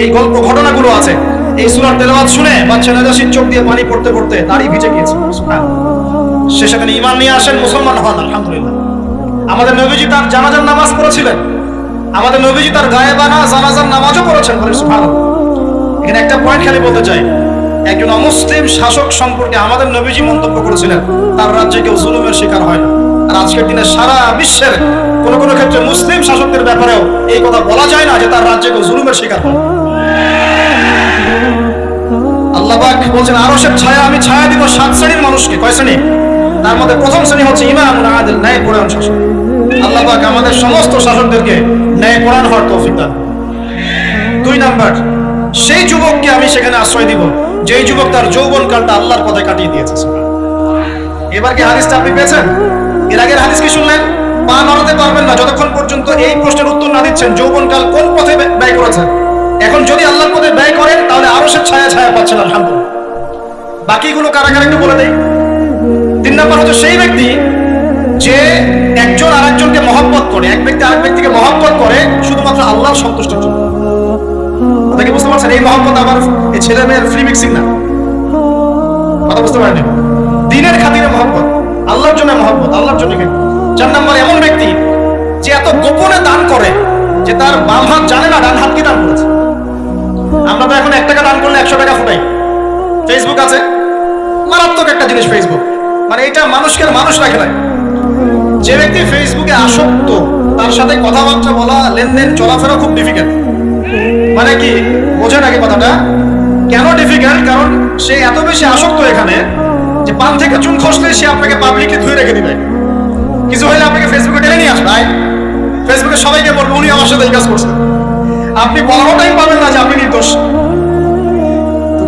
এই গল্প ঘটনাগুলো আছে। এই সূরার তেলাওয়াত শুনে বাদশা নাজাশীর চোখ দিয়ে পানি পড়তে পড়তে দাড়ি ভিজে গিয়েছে। সুবহানাল্লাহ। সে সেখানে ঈমান নিয়ে আসেন, মুসলমান হন, আলহামদুলিল্লাহ। আমাদের নবীজি তার জানাজার নামাজ পড়েছিলেন। আমাদের নবীজি তার গায়েবানা জানাজার নামাজও পড়েছেন। সুবহানাল্লাহ। এখানে একটা পয়েন্ট খালি বলতে চাই, একজন অমুসলিম শাসক সম্পর্কে আমাদের নবীজি মন্তব্য করেছিলেন তার রাজ্যে কেউ জুলুমের শিকার হয় না। আর আজকের দিনে সারা বিশ্বের কোনো কোনো ক্ষেত্রে মুসলিম শাসকদের ব্যাপারেও এই কথা বলা যায় না যে তার রাজ্যে কেউ জুলুমের শিকার হয়। আল্লাহ পাক বলছেন আরশের ছায়া আমি ছায়া দিব 7 শ্রেণীর মানুষকে। কয় শ্রেণী? তার মধ্যে প্রথম শ্রেণী হচ্ছে ইমামুন আদিল, ন্যায়পরায়ণ শাসক। আল্লাহ পাক আমাদের সমস্ত শাসকদেরকে ন্যায়পরায়ণ হওয়ার তৌফিক দান। 2 নাম্বার, সেই যুবককে আমি সেখানে আশ্রয় দিব যেই যুবক তার যৌবনকালটা আল্লাহর পথে কাটিয়ে দিয়েছে। এবার কি হাদিসটা আপনি পেয়েছেন? এর আগের হাদিস কি শুনলেন? পা নড়াতে পারবেন না যতক্ষণ পর্যন্ত এই প্রশ্নের উত্তর না দিচ্ছেন যৌবনকাল কোন পথে ব্যয় করেছেন। এখন যদি আল্লাহর পথে ব্যয় করেন তাহলে আরশের ছায়া ছায়া পাচ্ছেন, আলহামদুলিল্লাহ। বাকিগুলো কারা কারা একটু বলে দেই। 3 নাম্বার হচ্ছে সেই ব্যক্তি যে একজন আরেকজনকে মহব্বত করে, এক ব্যক্তি আরেক ব্যক্তিকে মহব্বত করে শুধুমাত্র আল্লাহর সন্তুষ্টির জন্য। কথা কি বুঝতে পারছেন? এই মহব্বত আবার এই ছেলে মেয়ের ফ্রি মিক্সিং না। কথা বুঝতে পারেন? দিনের খাতিরে মহব্বত, আল্লাহর জন্য মহব্বত, আল্লাহর জন্য। 4 নাম্বার এমন ব্যক্তি যে এত গোপনে দান করে যে তার বাম হাত জানে না ডান হাত কি দান করেছে। আমরা তো এখন 1 টাকা দান করলে 100 টাকা ফুটাই। ফেসবুক আছে, মারাত্মক একটা জিনিস ফেসবুক, মানে এটা মানুষকে মানুষ রাখে না। যে ব্যক্তি ফেসবুকে আসক্ত তার সাথে কথাবার্তা বলা, লেনদেন, চলাফেরা খুব ডিফিকাল্ট। মানে কি বোঝে নাকি কথাটা? কেন ডিফিকাল্ট? কারণ সে এত বেশি আসক্ত এখানে যে পান থেকে চুন খসলে সে আপনাকে পাবলিকলি ধুয়ে রেখে দিবে। কিছু হলে আপনাকে ফেসবুকে টেনে নিয়ে আসবে, ফেসবুকে সবাইকে বলবো উনি আমার সাথে এই কাজ করছেন। আপনি বলার টাইম পাবেন না যে আপনি নির্দোষ।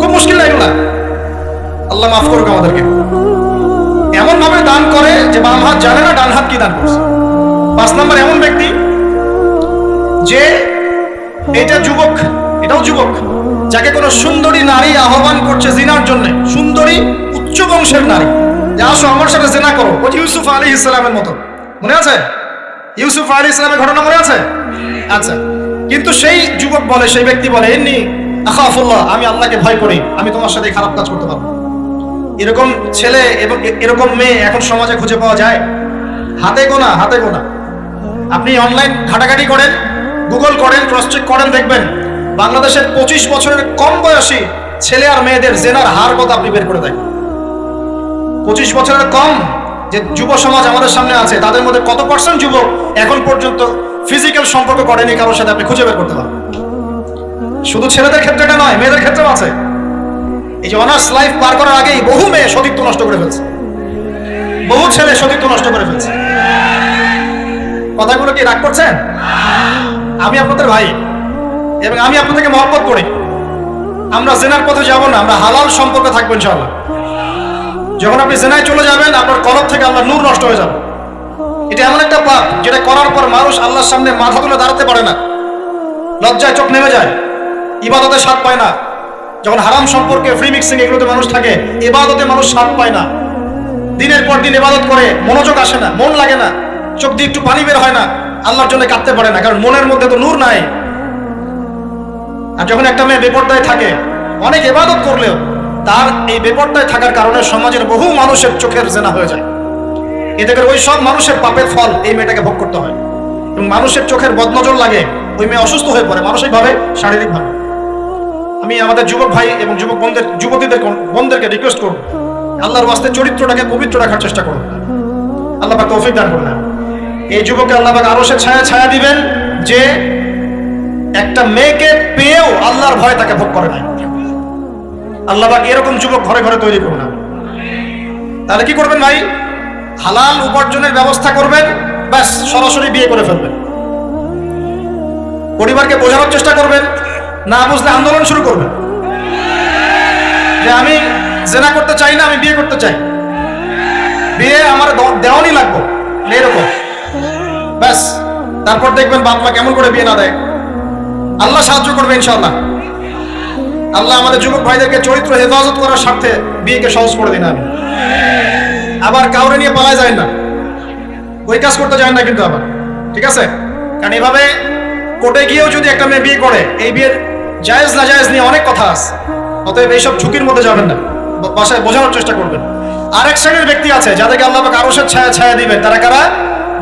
খুব মুশকিল না এগুলা। আল্লাহ মাফ করুক আমাদেরকে। এমন ভাবে দান করে যে বাম হাত জানে না ডান হাত কি দান করছে। 5 নাম্বার এমন ব্যক্তি যে এটা যুবক, এটাও যুবক, যাকে কোনো সুন্দরী নারী আহ্বান করছে জিনার জন্য, সুন্দরী উচ্চ বংশের নারী, যে আসো আমার সাথে জিনা করো। ওই ইউসুফ আলাইহিস সালামের মতো, মনে আছে? ইউসুফ আলাইহিস সালামের ঘটনা মনে আছে? আচ্ছা, কিন্তু সেই যুবক বলে, সেই ব্যক্তি বলে, ইন্নী আখাফুল্লাহ, আমি আল্লাহকে ভয় করি, আমি তোমার সাথে খারাপ কাজ করতে পারবো। এরকম ছেলে এবং এরকম মেয়ে এখন সমাজে খুঁজে পাওয়া যায়? হাতে গোনা, হাতে গোনা। আপনি অনলাইন ঘাটাঘাটি করেন, গুগল করেন, ক্রস চেক করেন, দেখবেন বাংলাদেশের 25 বছরের কম বয়সী ছেলে আর মেয়েদের জেনার হার কত আপনি বের করে দেন। 25 বছরের কম যে যুব সমাজ আমাদের সামনে আছে, তাদের মধ্যে কত পার্সেন্ট যুবক এখন পর্যন্ত ফিজিক্যাল সম্পর্ক করেনি কারোর সাথে, আপনি খুঁজে বের করতে পারেন। শুধু ছেলেদের ক্ষেত্রে এটা নয়, মেয়েদের ক্ষেত্রেও আছে। এই যে অনার্স লাইফ পার করার আগেই বহু মেয়ে সতীত্ব নষ্ট করে ফেলছে, বহু ছেলে সতীত্ব নষ্ট করে ফেলছে। কথাগুলো কি রাগ করছেন? আমি আপনাদের ভাই এবং আমি আপনাদেরকে মহব্বত করি। আমরা জেনার পথে যাব না, আমরা হালাল সম্পর্কে থাকবো ইনশাআল্লাহ। যখন আপনি জেনায় চলে যাবেন, আপনার কলব থেকে আল্লাহ নূর নষ্ট হয়ে যাবে। এটা এমন একটা পাপ যেটা করার পর মানুষ আল্লাহর সামনে মাথা তুলে দাঁড়াতে পারে না, লজ্জায় চোখ নেমে যায়, ইবাদতে স্বাদ পায় না। যখন হারাম সম্পর্কে, ফ্রি মিক্সিং, এগুলোতে মানুষ থাকে, ইবাদতে মানুষ স্বাদ পায় না। দিনের পর দিন ইবাদত করে মনোযোগ আসে না, মন লাগে না, চোখ দিয়ে একটু পানি বের হয় না, আল্লাহর জন্য কাঁদতে পারে না, কারণ মনের মধ্যে তো নূর নাই। আর যখন একটা মেয়ে বেপরদায় থাকে, অনেক ইবাদত করলেও তার এই বেপরদায় থাকার কারণে সমাজের বহু মানুষের চোখের জেনা হয়ে যায়। এতে করে ওই সব মানুষের পাপের ফল এই মেয়েটাকে ভোগ করতে হয় এবং মানুষের চোখের বদনজর লাগে, ওই মেয়ে অসুস্থ হয়ে পড়ে মানসিকভাবে, শারীরিকভাবে। আমি আমাদের যুবক ভাই এবং যুবক বোনদেরকে রিকোয়েস্ট করব, আল্লাহর ওয়াস্তে চরিত্রটাকে পবিত্র রাখার চেষ্টা করুন। আল্লাহ পাক তৌফিক দান করুন। এই যুবককে আল্লাহ পাক আরো সে ছায়া দিবেন যে একটা মেয়েকে পেয়েও আল্লাহর ভয় তাকে ভোগ করে নাই। আল্লাহ পাক এরকম যুবক ঘরে ঘরে তৈরি করুন। তাহলে কি করবেন ভাই? হালাল উপার্জনের ব্যবস্থা করবেন, ব্যাস সরাসরি বিয়ে করে ফেলবেন। পরিবারকে বোঝানোর চেষ্টা করবেন, না বুঝলে আন্দোলন শুরু করবেন যে আমি জেনা করতে চাই না, আমি বিয়ে করতে চাই, বিয়ে আমার দেওয়ানি লাগবে, এরকম। ব্যাস তারপর দেখবেন বাপ মা কেমন করে বিয়ে না দেয়। আল্লাহ সাহায্য করবে ইনশাআল্লাহ। আল্লাহ আমাদের যুবক ভাইদেরকে চরিত্র হেফাজত করার স্বার্থে বিয়েকে সহজ করে দিন। আমি আবার কাউরে নিয়ে পালায় যায় না, ওই কাজ করতে যায় না কিন্তু আবার, ঠিক আছে? কারণ এভাবে কোর্টে গিয়েও যদি একটা মেয়ে বিয়ে করে, এই বিয়ের জায়েজ না জায়েজ নিয়ে অনেক কথা আছে। অতএব এইসব ঝুঁকির মধ্যে যাবেন না, বাসায় বোঝানোর চেষ্টা করবেন। আরেক শ্রেণীর ব্যক্তি আছে যাদেরকে আল্লাহ পাক আরশের ছায়া দিবেন। তারা কারা?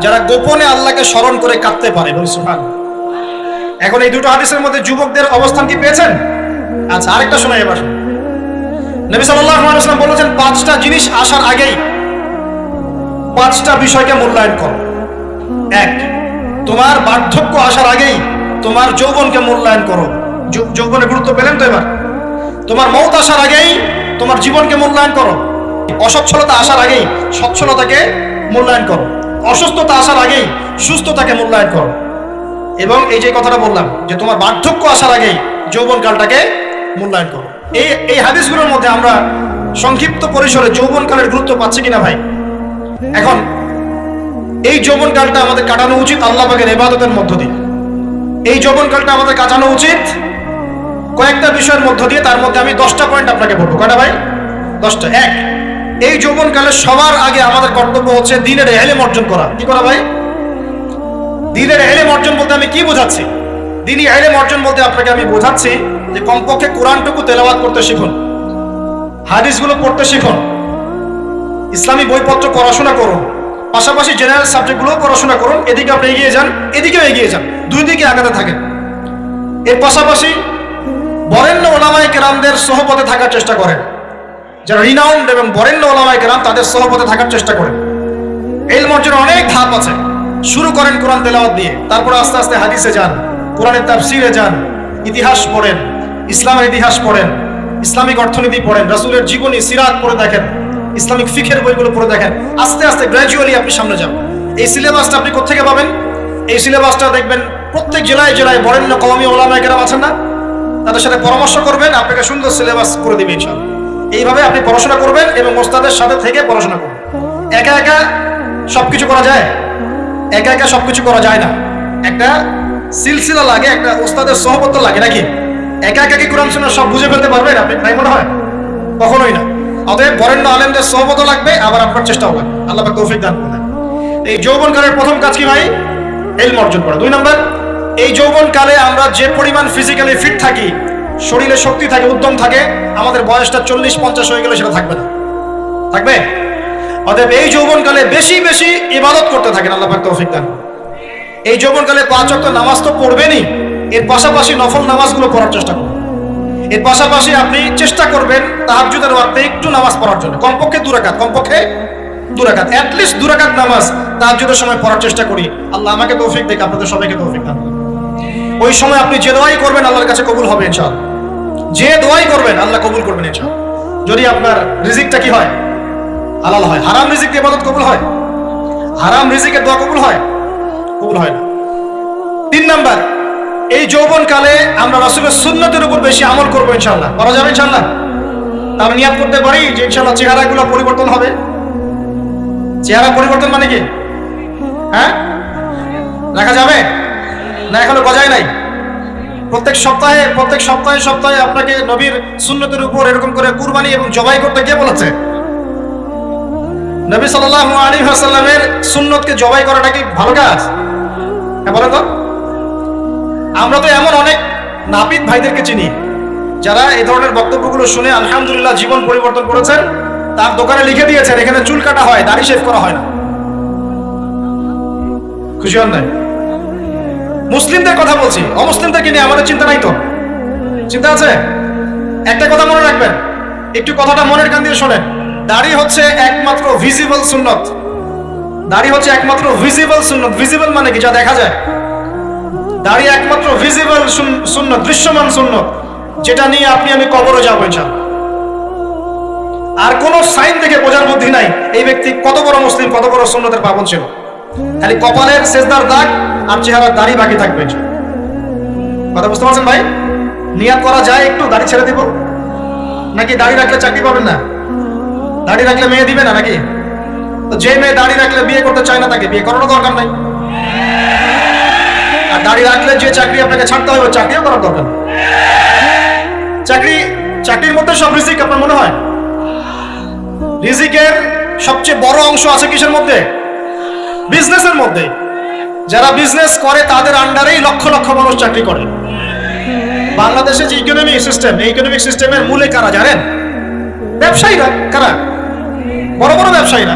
যারা গোপনে আল্লাহকে স্মরণ করে কাঁদতে পারে। বলি সুবহানাল্লাহ। এখন এই দুটো হাদিসের মধ্যে যুবকদের অবস্থান কি পেয়েছেন? আচ্ছা, আরেকটা শোনাই এবার। নবী সাল্লাল্লাহু আলাইহি ওয়াসাল্লাম বলেছেন, 5টা জিনিস আসার আগেই 5টা বিষয়কে মূল্যায়ন করো। 1, তোমার বার্ধক্য আসার আগেই তোমার যৌবনকে মূল্যায়ন করো। যৌবনের গুরুত্ব পেলেন তো এবার? তোমার মওত আসার আগেই তোমার জীবনকে মূল্যায়ন করো। অসচ্ছলতা আসার আগেই সচ্ছলতাকে মূল্যায়ন করো। অসুস্থতা আসার আগেই সুস্থতাকে মূল্যায়ন করো। এবং এই যে কথাটা বললাম যে তোমার বার্ধক্য আসার আগেই যৌবনকালটাকে মূল্যায়ন করো। এই হাদিসগুলোর মধ্যে আমরা সংক্ষিপ্ত পরিসরে যৌবনকালের গুরুত্ব পাচ্ছি কিনা ভাই? এখন এই যৌবনকালটা আমাদের কাটানো উচিত আল্লাহ পাকের ইবাদতের মধ্য দিয়ে। এই যৌবনকালটা আমাদের কাটানো উচিত কয়েকটা বিষয়ের মধ্য দিয়ে। তার মধ্যে আমি 10টা পয়েন্ট আপনাকে বলবো। কয়টা ভাই? 10টা। 1, এই যৌবনকালে সবার আগে আমাদের কর্তব্য হচ্ছে দ্বীনের ইলম অর্জন করা। কি করা ভাই? দ্বীনের ইলম অর্জন বলতে আমি কি বোঝাচ্ছি? দ্বীনি ইলম অর্জন বলতে আপনাকে আমি বোঝাচ্ছি যে কমপক্ষে কোরআনটুকু তেলাওয়াত করতে শিখুন, হাদিসগুলো পড়তে শিখুন, ইসলামী বইপত্র পড়াশোনা করুন, পাশাপাশি জেনারেল সাবজেক্টগুলো পড়াশোনা করুন। এদিকে আপনি এগিয়ে যান, এদিকেও এগিয়ে যান, দুই দিকে আগাতে থাকেন। এর পাশাপাশি বরেণ্য ওলামায়ে কেরামদের সহবতে থাকার চেষ্টা করেন। যারা রিনাউন্ড এবং বরেণ্য ওলামায়ে কেরাম, তাদের সহবতে থাকার চেষ্টা করেন। ইলম অর্জনের অনেক ধাপ আছে। শুরু করেন কোরআন তেলাওয়াত দিয়ে, তারপর আস্তে আস্তে হাদিসে যান, কোরআনের তাফসীরে যান, ইতিহাস পড়েন, ইসলামের ইতিহাস পড়েন, ইসলামিক অর্থনীতি পড়েন, রাসূলের জীবনী সিরাত পড়ে দেখেন, ইসলামিক ফিকহের বইগুলো পড়ে দেখেন। আস্তে আস্তে গ্র্যাজুয়ালি আপনি সামনে যান। এই সিলেবাসটা আপনি কোত্থেকে পাবেন? এই সিলেবাসটা দেখবেন প্রত্যেক জেলায় জেলায় বরেণ্য কওমি ওলামায়ে কেরাম আছেন না, তাদের সাথে পরামর্শ করবেন, আপনাকে সুন্দর সিলেবাস করে দিবে ইনশাআল্লাহ। এইভাবে আপনি পড়াশোনা করবেন এবং ওস্তাদের সাথে থেকে পড়াশোনা করবেন। একা একা সবকিছু করা যায়? একা একা সবকিছু করা যায় না। একটা সিলসিলা লাগে, একটা ওস্তাদের সহবত লাগে, নাকি? একা একা কি কোরআন সুন্নাহ সব বুঝে ফেলতে পারবেন আপনি? তাই মনে হয়? কখনোই না। অতএব বরেণ্য আলেমদের সহবত লাগবে, আবার আপনার চেষ্টাও লাগবে। আল্লাহ পাক তৌফিক দান করুন। এই যৌবনকালের প্রথম কাজ কি ভাই? ইলম অর্জন করা। 2 নম্বর, এই যৌবনকালে আমরা যে পরিমাণ ফিজিক্যালি ফিট থাকি, শরীরে শক্তি থাকে, উদ্যম থাকে, আমাদের বয়সটা 40-50 হয়ে গেলে সেটা থাকবে না। থাকবে? অতএব এই যৌবনকালে বেশি বেশি ইবাদত করতে থাকেন, আল্লাহ পাক তৌফিক দান। এই যৌবনকালে 5 ওয়াক্ত নামাজ তো পড়বেনই, এর পাশাপাশি নফল নামাজগুলো পড়ার চেষ্টা করুন। এর পাশাপাশি আপনি চেষ্টা করবেন তাহাজ্জুদের ওয়াক্তে একটু নামাজ পড়ার জন্য, কমপক্ষে 2 রাকাত, কমপক্ষে 2 রাকাত, অ্যাটলিস্ট 2 রাকাত নামাজ তাহাজ্জুদের সময় পড়ার চেষ্টা করি। আল্লাহ আমাকে তৌফিক দেখ, আপনাদের সবাইকে তৌফিক দান। ওই সময় আপনি যে দোয়াই করবেন আল্লাহর কাছে কবুল হবে ইনশাআল্লাহ। যে দোয়াই করবেন আল্লাহ কবুল করবেন ইনশাআল্লাহ, যদি আপনার রিজিকটা কি হয়, হালাল হয়। হারাম রিজিক দিয়ে ইবাদত কবুল হয়? হারাম রিজিকের দোয়া কবুল হয়? কবুল হয় না। 3 নাম্বার, এই যৌবনকালে আমরা রাসূলের সুন্নতের উপর বেশি আমল করবো ইনশাআল্লাহ। করা যাবে ইনশাআল্লাহ? আমি নিয়াত করতে পারি যে ইনশাআল্লাহ চেহারাগুলো পরিবর্তন হবে। চেহারা পরিবর্তন মানে কি? হ্যাঁ, রাখা যাবে না? এখনো গজায় নাই। প্রত্যেক সপ্তাহে আপনাকে নবীর সুন্নতের উপর এরকম করে কুরবানি এবং জবাই করতে কে বলেছে? নবী সাল্লাল্লাহু আলাইহি ওয়াসাল্লামের সুন্নতকে জবাই করাটা কি ভালো কাজ? হ্যাঁ বলেন তো। আমরা তো এমন অনেক নাপিত ভাইদেরকে চিনি যারা এই ধরনের বক্তব্যগুলো শুনে আলহামদুলিল্লাহ জীবন পরিবর্তন করেছেন। তার দোকানে লিখে দিয়েছেন এখানে চুল কাটা হয়, দাড়ি শেভ করা হয় না। খুশি হন নাই? মুসলিমদের কথা বলছি, অমুসলিমদেরকে নিয়ে আমাদের চিন্তা নাই তো? চিন্তা আছে? একটা কথা মনে রাখবেন, একটু কথাটা মনের কান দিয়ে শোনেন। দাড়ি হচ্ছে একমাত্র ভিজিবল সুন্নত। দাড়ি হচ্ছে একমাত্র ভিজিবল সুন্নত। ভিজিবল মানে কি? যা দেখা যায়। দাড়ি একমাত্র ভিজিবল সুন্নত, দৃশ্যমান সুন্নত, যেটা নিয়ে আপনি আমি কবরে যাবো ইনশাআল্লাহ। আর কোন সাইন দেখে বোঝার বুদ্ধি নাই এই ব্যক্তি কত বড় মুসলিম, কত বড় সুন্নতের পাবন ছিল। খালি কপালের সেজদার দাগ আর চেহারার দাড়ি বাকি থাকবে। কথা বুঝতে পারছেন ভাই? নিয়াত করা যায় একটু দাড়ি ছেড়ে দিব, নাকি দাড়ি রাখলে চাকরি পাবেন না? দাড়ি রাখলে মেয়ে দিবে না নাকি? তো যে মেয়ে দাড়ি রাখলে বিয়ে করতে চায় না তাকে বিয়ে করানোর দরকার নাই। আর দাড়ি রাখলে যে চাকরি আপনাকে ছাড়তে হবে চাকরিও করার দরকার। চাকরির মধ্যে সব রিজিক আপনার মনে হয়? রিজিকের সবচেয়ে বড় অংশ আছে কিসের মধ্যে? বিজনেসের মধ্যে। যারা বিজনেস করে তাদের আন্ডারেই লক্ষ লক্ষ মানুষ চাকরি করে। বাংলাদেশে যে ইকোনমিক সিস্টেম, এই ইকোনমিক সিস্টেমের মূলে কারা জানেন? ব্যবসায়ীরা। কারা? বড় বড় ব্যবসায়ীরা।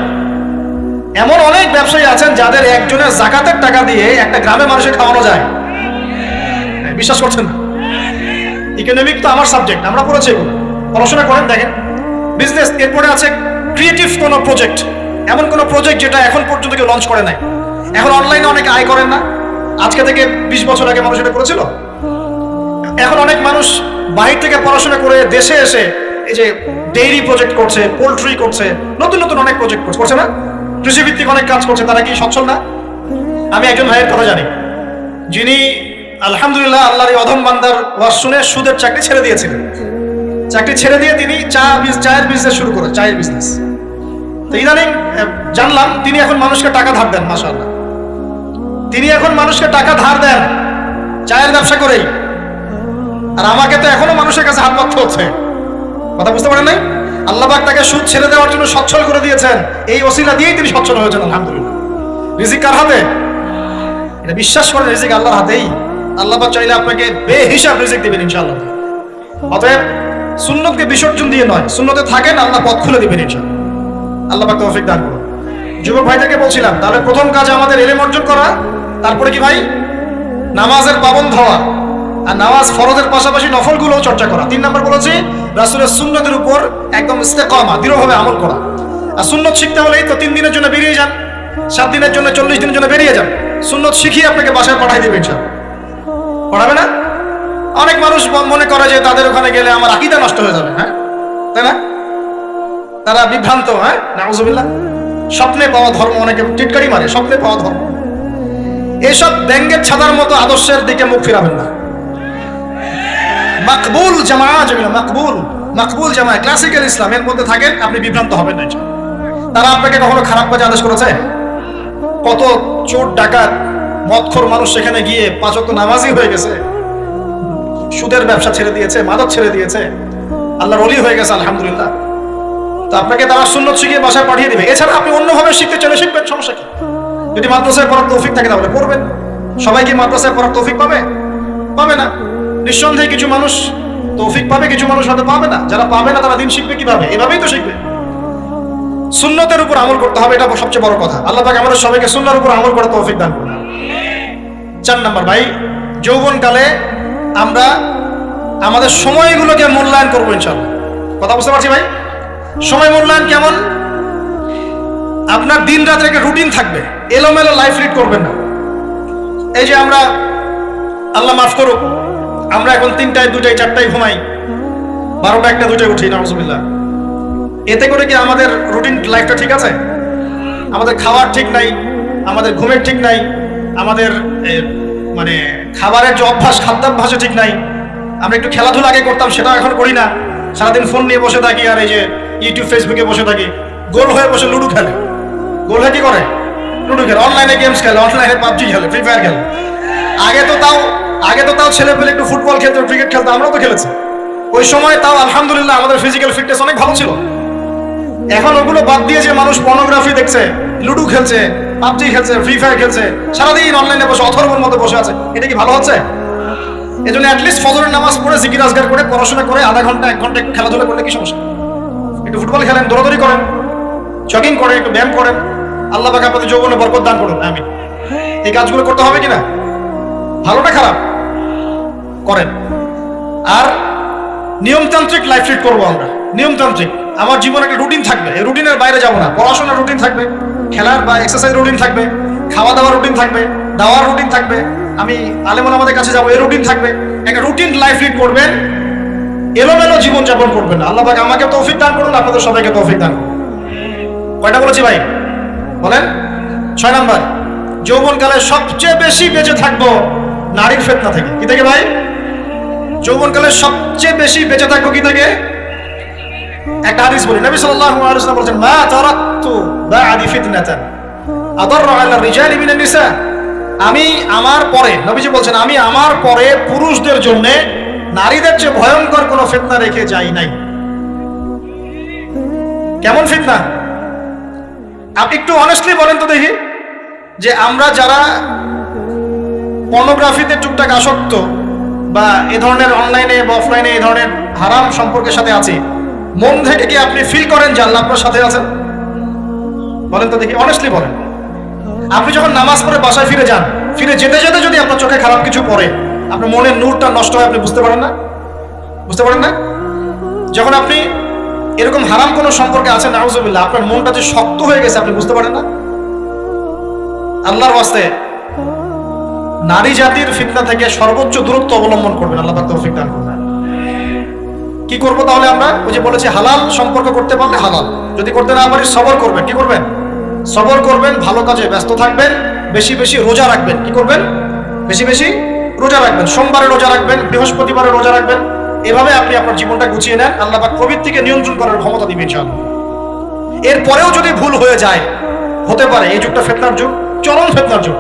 এমন অনেক ব্যবসায়ী আছেন যাদের একজনের যাকাতের টাকা দিয়ে একটা গ্রামে মানুষের খাওয়ানো যায়। বিশ্বাস করছেন না? ইকোনমিক তো আমার সাবজেক্ট, আমরা পড়েছি এগুলো, পড়াশোনা করেন, দেখেন। বিজনেস, এরপরে আছে ক্রিয়েটিভ কোনো প্রজেক্ট, এমন কোনো প্রজেক্ট যেটা এখন পর্যন্ত কেউ লঞ্চ করে নাই। এখন অনলাইনে অনেকে আয় করেন না? আজকে থেকে 20 বছর আগে মানুষ এটা করেছিল। এখন অনেক মানুষ বাইরে থেকে পড়াশোনা করে দেশে এসে এই যে ডেইরি প্রজেক্ট করছে, পোল্ট্রি করছে, নতুন নতুন অনেক প্রজেক্ট করছে না? কৃষিভিত্তিক অনেক কাজ করছে। তারা কি সচ্ছল না? আমি একজন ভাইয়ের কথা জানি, যিনি আলহামদুলিল্লাহ আল্লাহর অধম বান্দার ওয়াজ শুনে সুদের চাকরি ছেড়ে দিয়েছিলেন। চাকরি ছেড়ে দিয়ে তিনি চায়ের বিজনেস শুরু করে, চায়ের বিজনেস। তো ইদানিং জানলাম তিনি এখন মানুষকে টাকা ধার দেন। মাশাআল্লাহ, তিনি এখন মানুষকে টাকা ধার দেন চায়ের ব্যবসা করেই। আর আমাকে তো এখনো মানুষের কাছে হাত পাততে হচ্ছে। কথা বুঝতে পারেন নাই? আল্লাহ পাক তাকে সুদ ছেড়ে দেওয়ার জন্য সচ্ছল করে দিয়েছেন। এই ওসিলা দিয়েই তিনি সচ্ছল হয়েছেন আলহামদুলিল্লাহ। রিজিক কার হাতে? এটা বিশ্বাস করেন, রিজিক আল্লাহর হাতেই। আল্লাহ পাক চাইলে আপনাকে বেহিসাব রিজিক দিবেন ইনশাআল্লাহ। অতএব সুন্নতকে বিসর্জন দিয়ে নয়, সুন্নতে থাকেন, আল্লাহ পথ খুলে দিবেন ইনশাআল্লাহ। আল্লাহ পাক তৌফিক দান করুন। যুবক ভাইদেরকে বলছিলাম, তাহলে প্রথম কাজ আমাদের ইলম অর্জন করা। তারপরে কি ভাই? নামাজের পাবন্দ হওয়া। আর নামাজ ফরজের পাশাপাশি নফলগুলো চর্চা করা। 3 নাম্বার বলেছি রাসূলের সুন্নতের উপর একদম ইস্তেকামা, দৃঢ়ভাবে আমল করা। আর সুন্নত শিখতে হলেই তো 3 দিনের জন্য বেরিয়ে যান, 7 দিনের জন্য, 40 দিনের জন্য বেরিয়ে যান। সুন্নত শিখিয়ে আপনাকে বাসায় পাঠাই দেবে ইনশাআল্লাহ। পড়াবে না? অনেক মানুষ মনে করে যে তাদের ওখানে গেলে আমার আকীদা নষ্ট হয়ে যাবে। হ্যাঁ, তাই না? তারা বিভ্রান্ত। হ্যাঁ, নাউযুবিল্লাহ। স্বপ্নে পাওয়া ধর্ম, অনেকে টিটকারি মারে, স্বপ্নে পাওয়া ধর্ম। এসব ব্যাঙ্গের ছাদার মতো আদর্শের দিকে মুখ ফিরাবেন না। মাকবুল জামা, যেগুলো মাকবুল জামা, ক্লাসিক্যাল ইসলামের মধ্যে থাকেন, আপনি বিভ্রান্ত হবেন না। তারা আপনাকে কখনো খারাপ কাজে আদেশ করেছে? কত চোর ডাকাত মদখোর মানুষ সেখানে গিয়ে 5 ওয়াক্ত নামাজি হয়ে গেছে, সুদের ব্যবসা ছেড়ে দিয়েছে, মাদক ছেড়ে দিয়েছে, আল্লাহর ওলি হয়ে গেছে আলহামদুলিল্লাহ। তো আপনাকে তারা সুন্নত শিখিয়ে বাসায় পাঠিয়ে দিবে। এছাড়া আপনি অন্যভাবে শিখতে চাইলে শিখবেন, সমস্যা কি? যদি মাদ্রাসায় পড়ার তৌফিক থাকে তাহলে পড়বেন। সবাই কি মাদ্রাসায় পড়ার তৌফিক পাবে? পাবে না। নিঃসন্দেহে কিছু মানুষ তৌফিক পাবে, কিছু মানুষ হয়তো পাবে না। যারা পাবে না তারা দিন শিখবে কিভাবে? এভাবেই তো শিখবে। সুন্নতের উপর আমল করতে হবে, এটা সবচেয়ে বড় কথা। আল্লাহ পাক আমাদের সবাইকে সুন্নাহর উপর আমল করার তৌফিক দান করুন। 4 নাম্বার, ভাই, যৌবনকালে আমরা আমাদের সময়গুলোকে মূল্যায়ন করবো ইনশাআল্লাহ। কথা বুঝতে পারছি ভাই? সময় মূল্যায়ন কেমন? আপনার দিন রাতের একটা রুটিন থাকবে, এলোমেলো লাইফ লিড করবেন না। এই যে আমরা, আল্লাহ মাফ করুক, আমরা এখন 3টায় 2টায় 4টায় ঘুমাই, 12টা 1টা 2টায় উঠি, নাউজুবিল্লাহ। এতে করে কি আমাদের রুটিন লাইফটা ঠিক আছে? আমাদের খাওয়ার ঠিক নাই, আমাদের ঘুমের ঠিক নাই, আমাদের মানে খাবারের যে অভ্যাস, খাদ্যাভ্যাসও ঠিক নাই। আমরা একটু খেলাধুলা আগে করতাম, সেটাও এখন করি না। সারাদিন ফোন নিয়ে বসে থাকি, আর এই যে ইউটিউব ফেসবুকে বসে থাকি। গোল হয়ে বসে লুডো খেলে। গোল হয়ে কি করে? লুডো খেলে, অনলাইনে গেমস খেলে, অনলাইনে পাবজি খেলে, ফ্রি ফায়ার খেলে। আগে তো তাও ছেলে পেলে একটু ফুটবল খেলতো, ক্রিকেট খেলতো, আমরাও তো খেলেছি। ওই সময় তাও আলহামদুলিল্লাহ আমাদের ফিজিক্যাল ফিটনেস অনেক ভালো ছিল। এখন ওগুলো বাদ দিয়ে যে মানুষ পর্নোগ্রাফি দেখছে, লুডো খেলছে, পাবজি খেলছে, ফ্রি ফায়ার খেলছে, সারাদিন অনলাইনে বসে অথর্বর মতো বসে আছে, এটা কি ভালো হচ্ছে? এই জন্য অ্যাটলিস্ট ফজরের নামাজ পড়ে, জিকির আজগার করে, পড়াশোনা করে, আধা ঘন্টা 1 ঘন্টা একটু খেলাধুলা করলে কি সমস্যা? একটু ফুটবল খেলেন, দৌড়াদৌড়ি করেন, জগিং করেন, একটু ব্যায়াম করেন। আল্লাহ পাক আপনাদের যৌবনে বরকত দান করুন, আমিন। এই কাজগুলো করতে হবে কিনা? ভালো না খারাপ? করেন। আর নিয়মতান্ত্রিক লাইফ লিড করবো আমরা। নিয়মতান্ত্রিক, আমার জীবনে একটা রুটিন থাকবে, এই রুটিনের বাইরে যাব না। পড়াশোনার রুটিন থাকবে, খেলার বা এক্সারসাইজ রুটিন থাকবে, খাওয়া দাওয়ার রুটিন থাকবে, দাওয়ার রুটিন থাকবে, আমি আলেমুল আমাদের কাছে যাবো, এই রুটিন থাকবে। একটা রুটিন লাইফ লিড করবেন, এলোমেলো জীবন যাপন করবেন না। আল্লাহ পাক আমাকে তৌফিক দান করুন, আপনাদের সবাইকে তৌফিক দান করুন। কয়টা বলেছি ভাই? বলেন। 6 নাম্বার, যৌবনকালে সবচেয়ে বেশি বেঁচে থাকবো নারীর ফিতনা থেকে। কি থেকে ভাই? যৌবনকালে সবচেয়ে বেশি বেঁচে থাকবো কি থেকে? একটা হাদিস বলি, নবী সাল্লাল্লাহু আলাইহি ওয়াসাল্লাম বলেছেন, মা তারাকতু বা'দি ফিতনাতান আদাররু আলা রিজালি মিনান নিসা। আমি আমার পরে, নবীজি বলছেন, আমি আমার পরে পুরুষদের জন্য নারীদের চেয়ে ভয়ঙ্কর কোনো ফিতনা রেখে যাই নাই। কেমন ফিতনা? আপনি একটু অনেস্টলি বলেন তো দেখি, যে আমরা যারা পর্নোগ্রাফিতে টুকটাক আসক্ত বা এ ধরনের অনলাইনে বা অফলাইনে এই ধরনের হারাম সম্পর্কের সাথে আছি, মন থেকে কি আপনি ফিল করেন যে আল্লাহ আপনার সাথে আছেন? বলেন তো দেখি, অনেস্টলি বলেন। আপনি যখন নামাজ পড়ে বাসায় ফিরে যান, ফিরে যেতে যেতে যদি আপনার চোখে খারাপ কিছু পড়ে, আপনার মনের নূরটা নষ্ট হয়, আপনি বুঝতে পারেন না? বুঝতে পারেন না? যখন আপনি এরকম হারাম কোনো সম্পর্কে আছেন, নাউজুবিল্লাহ, আপনার মনটা যে শক্ত হয়ে গেছে, আপনি বুঝতে পারেন না? আল্লাহর ওয়াস্তে নারী জাতির ফিতনা থেকে সর্বোচ্চ দূরত্ব অবলম্বন করবেন। আল্লাহ পাক তৌফিক দান করুন। কি করবো তাহলে আমরা? ওই যে বলেছি, হালাল সম্পর্ক করতে পারলে হালাল, যদি করতে না পারি সবর করবেন। কি করবেন? সবর করবেন, ভালো কাজে ব্যস্ত থাকবেন, বেশি বেশি রোজা রাখবেন। কি করবেন? বেশি বেশি রোজা রাখবেন। সোমবারে রোজা রাখবেন, বৃহস্পতিবারে রোজা রাখবেন। এভাবে আপনি আপনার জীবনটা গুছিয়ে নেন, আল্লাহ পাক প্রবৃত্তিকে নিয়ন্ত্রণ করার ক্ষমতা দিবেন ইনশাআল্লাহ। এরপরেও যদি ভুল হয়ে যায়, হতে পারে এই যুগটা ফিতনার যুগ, চরম ফিতনার যুগ।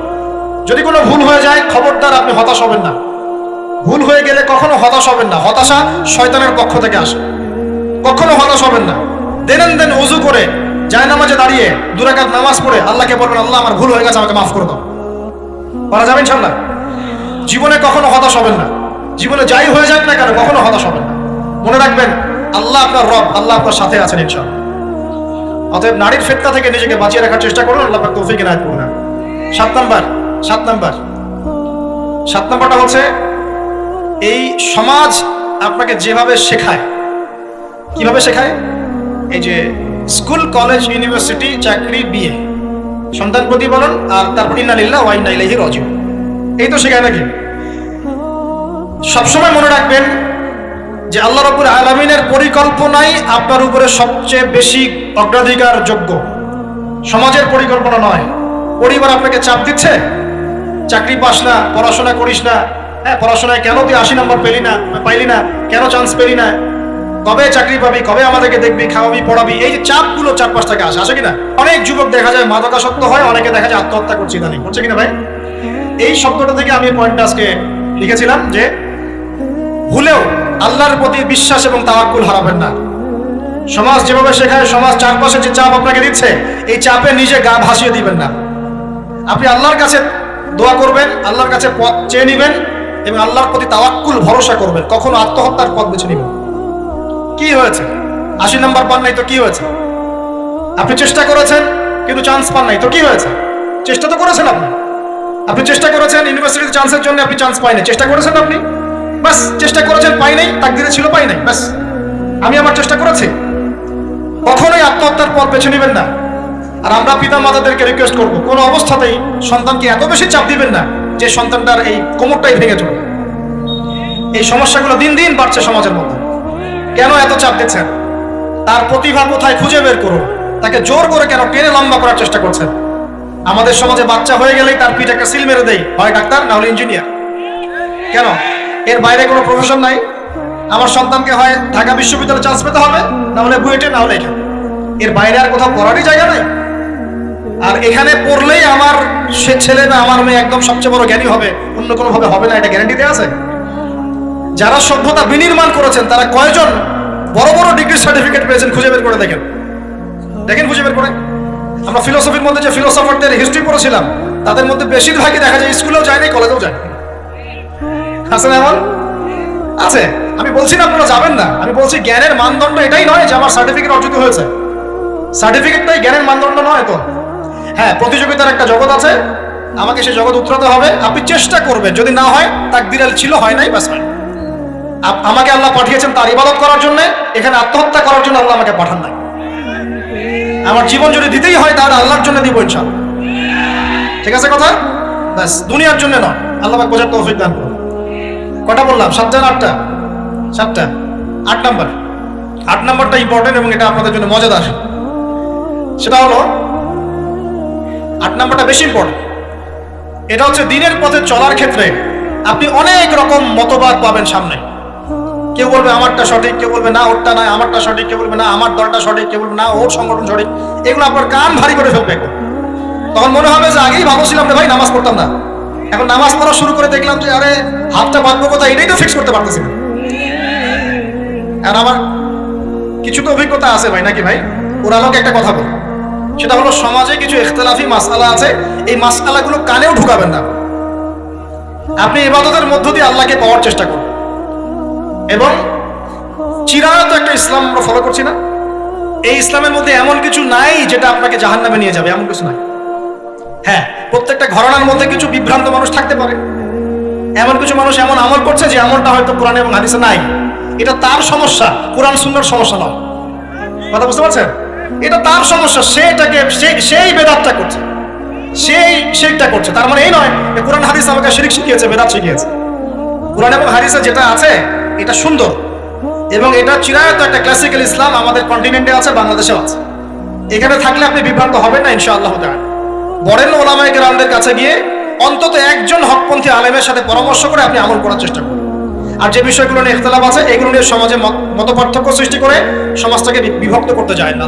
যদি কোনো ভুল হয়ে যায়, খবরদার আপনি হতাশ হবেন না। ভুল হয়ে গেলে কখনো হতাশ হবেন না। হতাশা শয়তানের পক্ষ থেকে আসে, কখনো হতাশ হবেন না। দেন ওযু করে জায়নামাজে দাঁড়িয়ে 2 রাকাত নামাজ পড়ে আল্লাহকে বলবেন, আল্লাহ আমার ভুল হয়ে গেছে, আমাকে মাফ করে দাও। পারা যাবে ইনশাআল্লাহ। জীবনে কখনো হতাশ হবেন না। জীবনে যাই হয়ে যাক না কেন, কখনো হতাশ হবেন না। মনে রাখবেন, আল্লাহ আপনার রব, আল্লাহ আপনার সাথে আছেন ইনশাআল্লাহ। অতএব নারীর ফিতনা থেকে নিজেকে বাঁচিয়ে রাখার চেষ্টা করুন, আল্লাহ পাক তৌফিক এনায়েত করুন। 7 নাম্বারটা হচ্ছে, এই সমাজ আপনাকে যেভাবে শেখায়, কিভাবে শেখায়? এই যে স্কুল, কলেজ, ইউনিভার্সিটি, চাকরি, বিয়ে, সন্তান প্রতিপালন, আর তারপর ইন্না লিল্লাহি ওয়া ইন্না ইলাইহি রাজিউন, এই তো শেখায় নাকি? সবসময় মনে রাখবেন যে আল্লাহ রাব্বুল আলামিনের পরিকল্পনাই আপনার উপরে সবচেয়ে বেশি অগ্রাধিকার যোগ্য, সমাজের পরিকল্পনা নয়। পরিবার আপনাকে চাপ দিচ্ছে, চাকরি পাস না, পড়াশোনা করিস না, হ্যাঁ পড়াশোনায় কেন তুই 80 নম্বর পাইলি না, কেন চান্স পেলি না, কবে চাকরি পাবি, কবে আমাদেরকে দেখবি, খাওয়াবি, পড়াবি, এই যে চাপগুলো 4-5 থেকে আসে কিনা? অনেক যুবক দেখা যায় মাদকাসক্ত হয়, অনেকে দেখা যায় আত্মহত্যা করছে, ইদানিং করছে কিনা ভাই? এই শব্দটা থেকে আমি পয়েন্টটা আজকে লিখেছিলাম যে ভুলেও আল্লাহর প্রতি বিশ্বাস এবং তাওয়াক্কুল হারাবেন না। সমাজ যেভাবে শেখায়, সমাজ চারপাশে যে চাপ আপনাকে দিচ্ছে, এই চাপে নিজে গা ভাসিয়ে দিবেন না। আপনি আল্লাহর কাছে দোয়া করবেন, আল্লাহর কাছে পথ চেয়ে নেবেন এবং আল্লাহর প্রতি তাওয়াক্কুল ভরসা করবেন, কখনো আত্মহত্যার পথ বেছে নেবেন। কি হয়েছে? 80 নাম্বার পান নাই তো কি হয়েছে? আপনি চেষ্টা করেছেন কিন্তু চান্স পান নাই তো কি হয়েছে? চেষ্টা তো করেছেন আপনি চেষ্টা করেছেন ইউনিভার্সিটিতে চান্সের জন্য, আপনি চান্স পাইনি, চেষ্টা করেছেন আপনি, বাস চেষ্টা করেছেন, পাই নাই, তাকদিরে ছিল পাই নাই, বাস। আমি আমার চেষ্টা করেছি। কখনোই আত্মহত্যার পথ বেছে নেবেন না। আর আমরা পিতা মাতাদেরকে রিকোয়েস্ট করবো, কোনো অবস্থাতেই সন্তানকে এত বেশি চাপ দিবেন না যে সন্তানটার এই কোমরটাই ভেঙে চলে। এই সমস্যাগুলো দিন দিন বাড়ছে সমাজের মধ্যে। কেন এত চাপ দিচ্ছেন? তার প্রতিভা কোথায় খুঁজে বের করুন। তাকে জোর করে কেন টেনে লম্বা করার চেষ্টা করছেন? আমাদের সমাজে বাচ্চা হয়ে গেলেই তার পিঠে একটা সিল মেরে দেয়, হয় ডাক্তার না হলে ইঞ্জিনিয়ার। কেন? এর বাইরে কোনো প্রফেশন নাই? আমার সন্তানকে হয় ঢাকা বিশ্ববিদ্যালয়ে চান্স পেতে হবে, না হলে বুয়েটে, না হলে এখানে। এর বাইরে আর কোথাও পড়ারই জায়গা নাই। আর এখানে পড়লেই আমার সে ছেলে বা আমার মেয়ে একদম সবচেয়ে বড় জ্ঞানী হবে, অন্য কোনো ভাবে হবে না, এটা গ্যারান্টি দেওয়া আছে? যারা সভ্যতা বিনির্মাণ করেছেন তারা কয়জন বড় বড় ডিগ্রি সার্টিফিকেট পেয়েছেন খুঁজে বের করে দেখেন, খুঁজে বের করে। আমরা ফিলোসফির মধ্যে যে ফিলোসফারদের হিস্ট্রি পড়েছিলাম তাদের মধ্যে বেশিরভাগই দেখা যায় স্কুলেও যায় নাই, কলেজেও যায় আছে না? এমন আছে। আমি বলছি না আপনারা যাবেন না, আমি বলছি জ্ঞানের মানদণ্ড এটাই নয় যে আমার সার্টিফিকেট অর্জিত হয়েছে। সার্টিফিকেটটাই জ্ঞানের মানদণ্ড নয় তো। হ্যাঁ, প্রতিযোগিতার একটা জগৎ আছে, আমাকে সেই জগৎ উতরাতে হবে। আপনি চেষ্টা করবেন, যদি না হয় তাকদিরাল ছিল, হয় নাই, বাস হয়। আমাকে আল্লাহ পাঠিয়েছেন তার ইবাদত করার জন্য, এখানে আত্মহত্যা করার জন্য আল্লাহ আমাকে পাঠান নাই। আমার জীবন যদি দিতেই হয় তাহলে আল্লাহর জন্য দিব ইনশাআল্লাহ। ঠিক আছে কথা? বাস, দুনিয়ার জন্য নয়। আল্লাহ পাক বোঝার তৌফিক দান করুন। কটা বললাম? 7টা না 8টা? 7টা। 8 নাম্বার। 8 নাম্বারটা ইম্পর্টেন্ট এবং এটা আপনাদের জন্য মজাদার। সেটা হলো 8 নাম্বারটা বেশি ইম্পর্টেন্ট। এটা হচ্ছে দিনের পথে চলার ক্ষেত্রে আপনি অনেক রকম মতবাদ পাবেন সামনে। কেউ বলবে আমারটা সঠিক, কেউ বলবে না ওরটা নয়, আমারটা সঠিক, কেউ বলবে না আমার দলটা সঠিক, কেউ বলবে না ওর সংগঠন সঠিক। এগুলো আপনার কান ভারী করে ফেলবে। তখন মনে হবে যে আগেই ভালো ছিলাম রে ভাই, নামাজ পড়তাম না, এখন নামাজ পড়া শুরু করে দেখলাম যে আরে হাতটা বাঁধবো কোথায় এটাই তো ফিক্স করতে পারতেছি না। আর আমার কিছু তো অভিজ্ঞতা আছে ভাই, নাকি ভাই? ওর আলোকে একটা কথা বল, সেটা হলো সমাজে কিছু ইখতিলাফি মাসআলা আছে, এই মাসআলাগুলো কানেও ঢুকাবেন না। আপনি ইবাদতের মধ্য দিয়ে আল্লাহকে পাওয়ার চেষ্টা করুন। এবং চিরায়ত একটা ইসলাম আমরা ফলো করছি না? এই ইসলামের মধ্যে এমন কিছু নাই যেটা আপনাকে জাহান্নামে নিয়ে যাবে, এমন কিছু নাই। হ্যাঁ, প্রত্যেকটা ঘরানার মধ্যে কিছু বিভ্রান্ত মানুষ থাকতে পারে, এমন কিছু মানুষ এমন আমল করছে যে আমলটা হয়তো কোরআন এবং হাদিসে নাই। এটা তার সমস্যা, কোরআন সুন্নাহর সমস্যা নয়। কথা বুঝতে পারছেন? এটা তার সমস্যা, সেই বেদাতটা করছে, সেই শিরকটা করছে। তার মানে এই নয় যে কোরআন হাদিস আমাকে শিরক শিখিয়েছে, বেদাত শিখিয়েছে। কোরআন এবং হাদিসে যেটা আছে এটা সুন্দর এবং এটা চিরায়ত একটা ক্লাসিক্যাল ইসলাম আমাদের কন্টিনেন্টে আছে, বাংলাদেশেও আছে। এখানে থাকলে আপনি বিভ্রান্ত হবেন না ইনশাআল্লাহ তাআলা। বরেন ওলামায়ে কেরামদের কাছে গিয়ে অন্তত একজন হকপন্থী আলেমের সাথে পরামর্শ করে আপনি আমল করার চেষ্টা করুন। আর যে বিষয়গুলো নিয়ে ইখতিলাফ আছে এগুলো নিয়ে সমাজে মতপার্থক্য সৃষ্টি করে সমাজটাকে বিভক্ত করতে যায় না।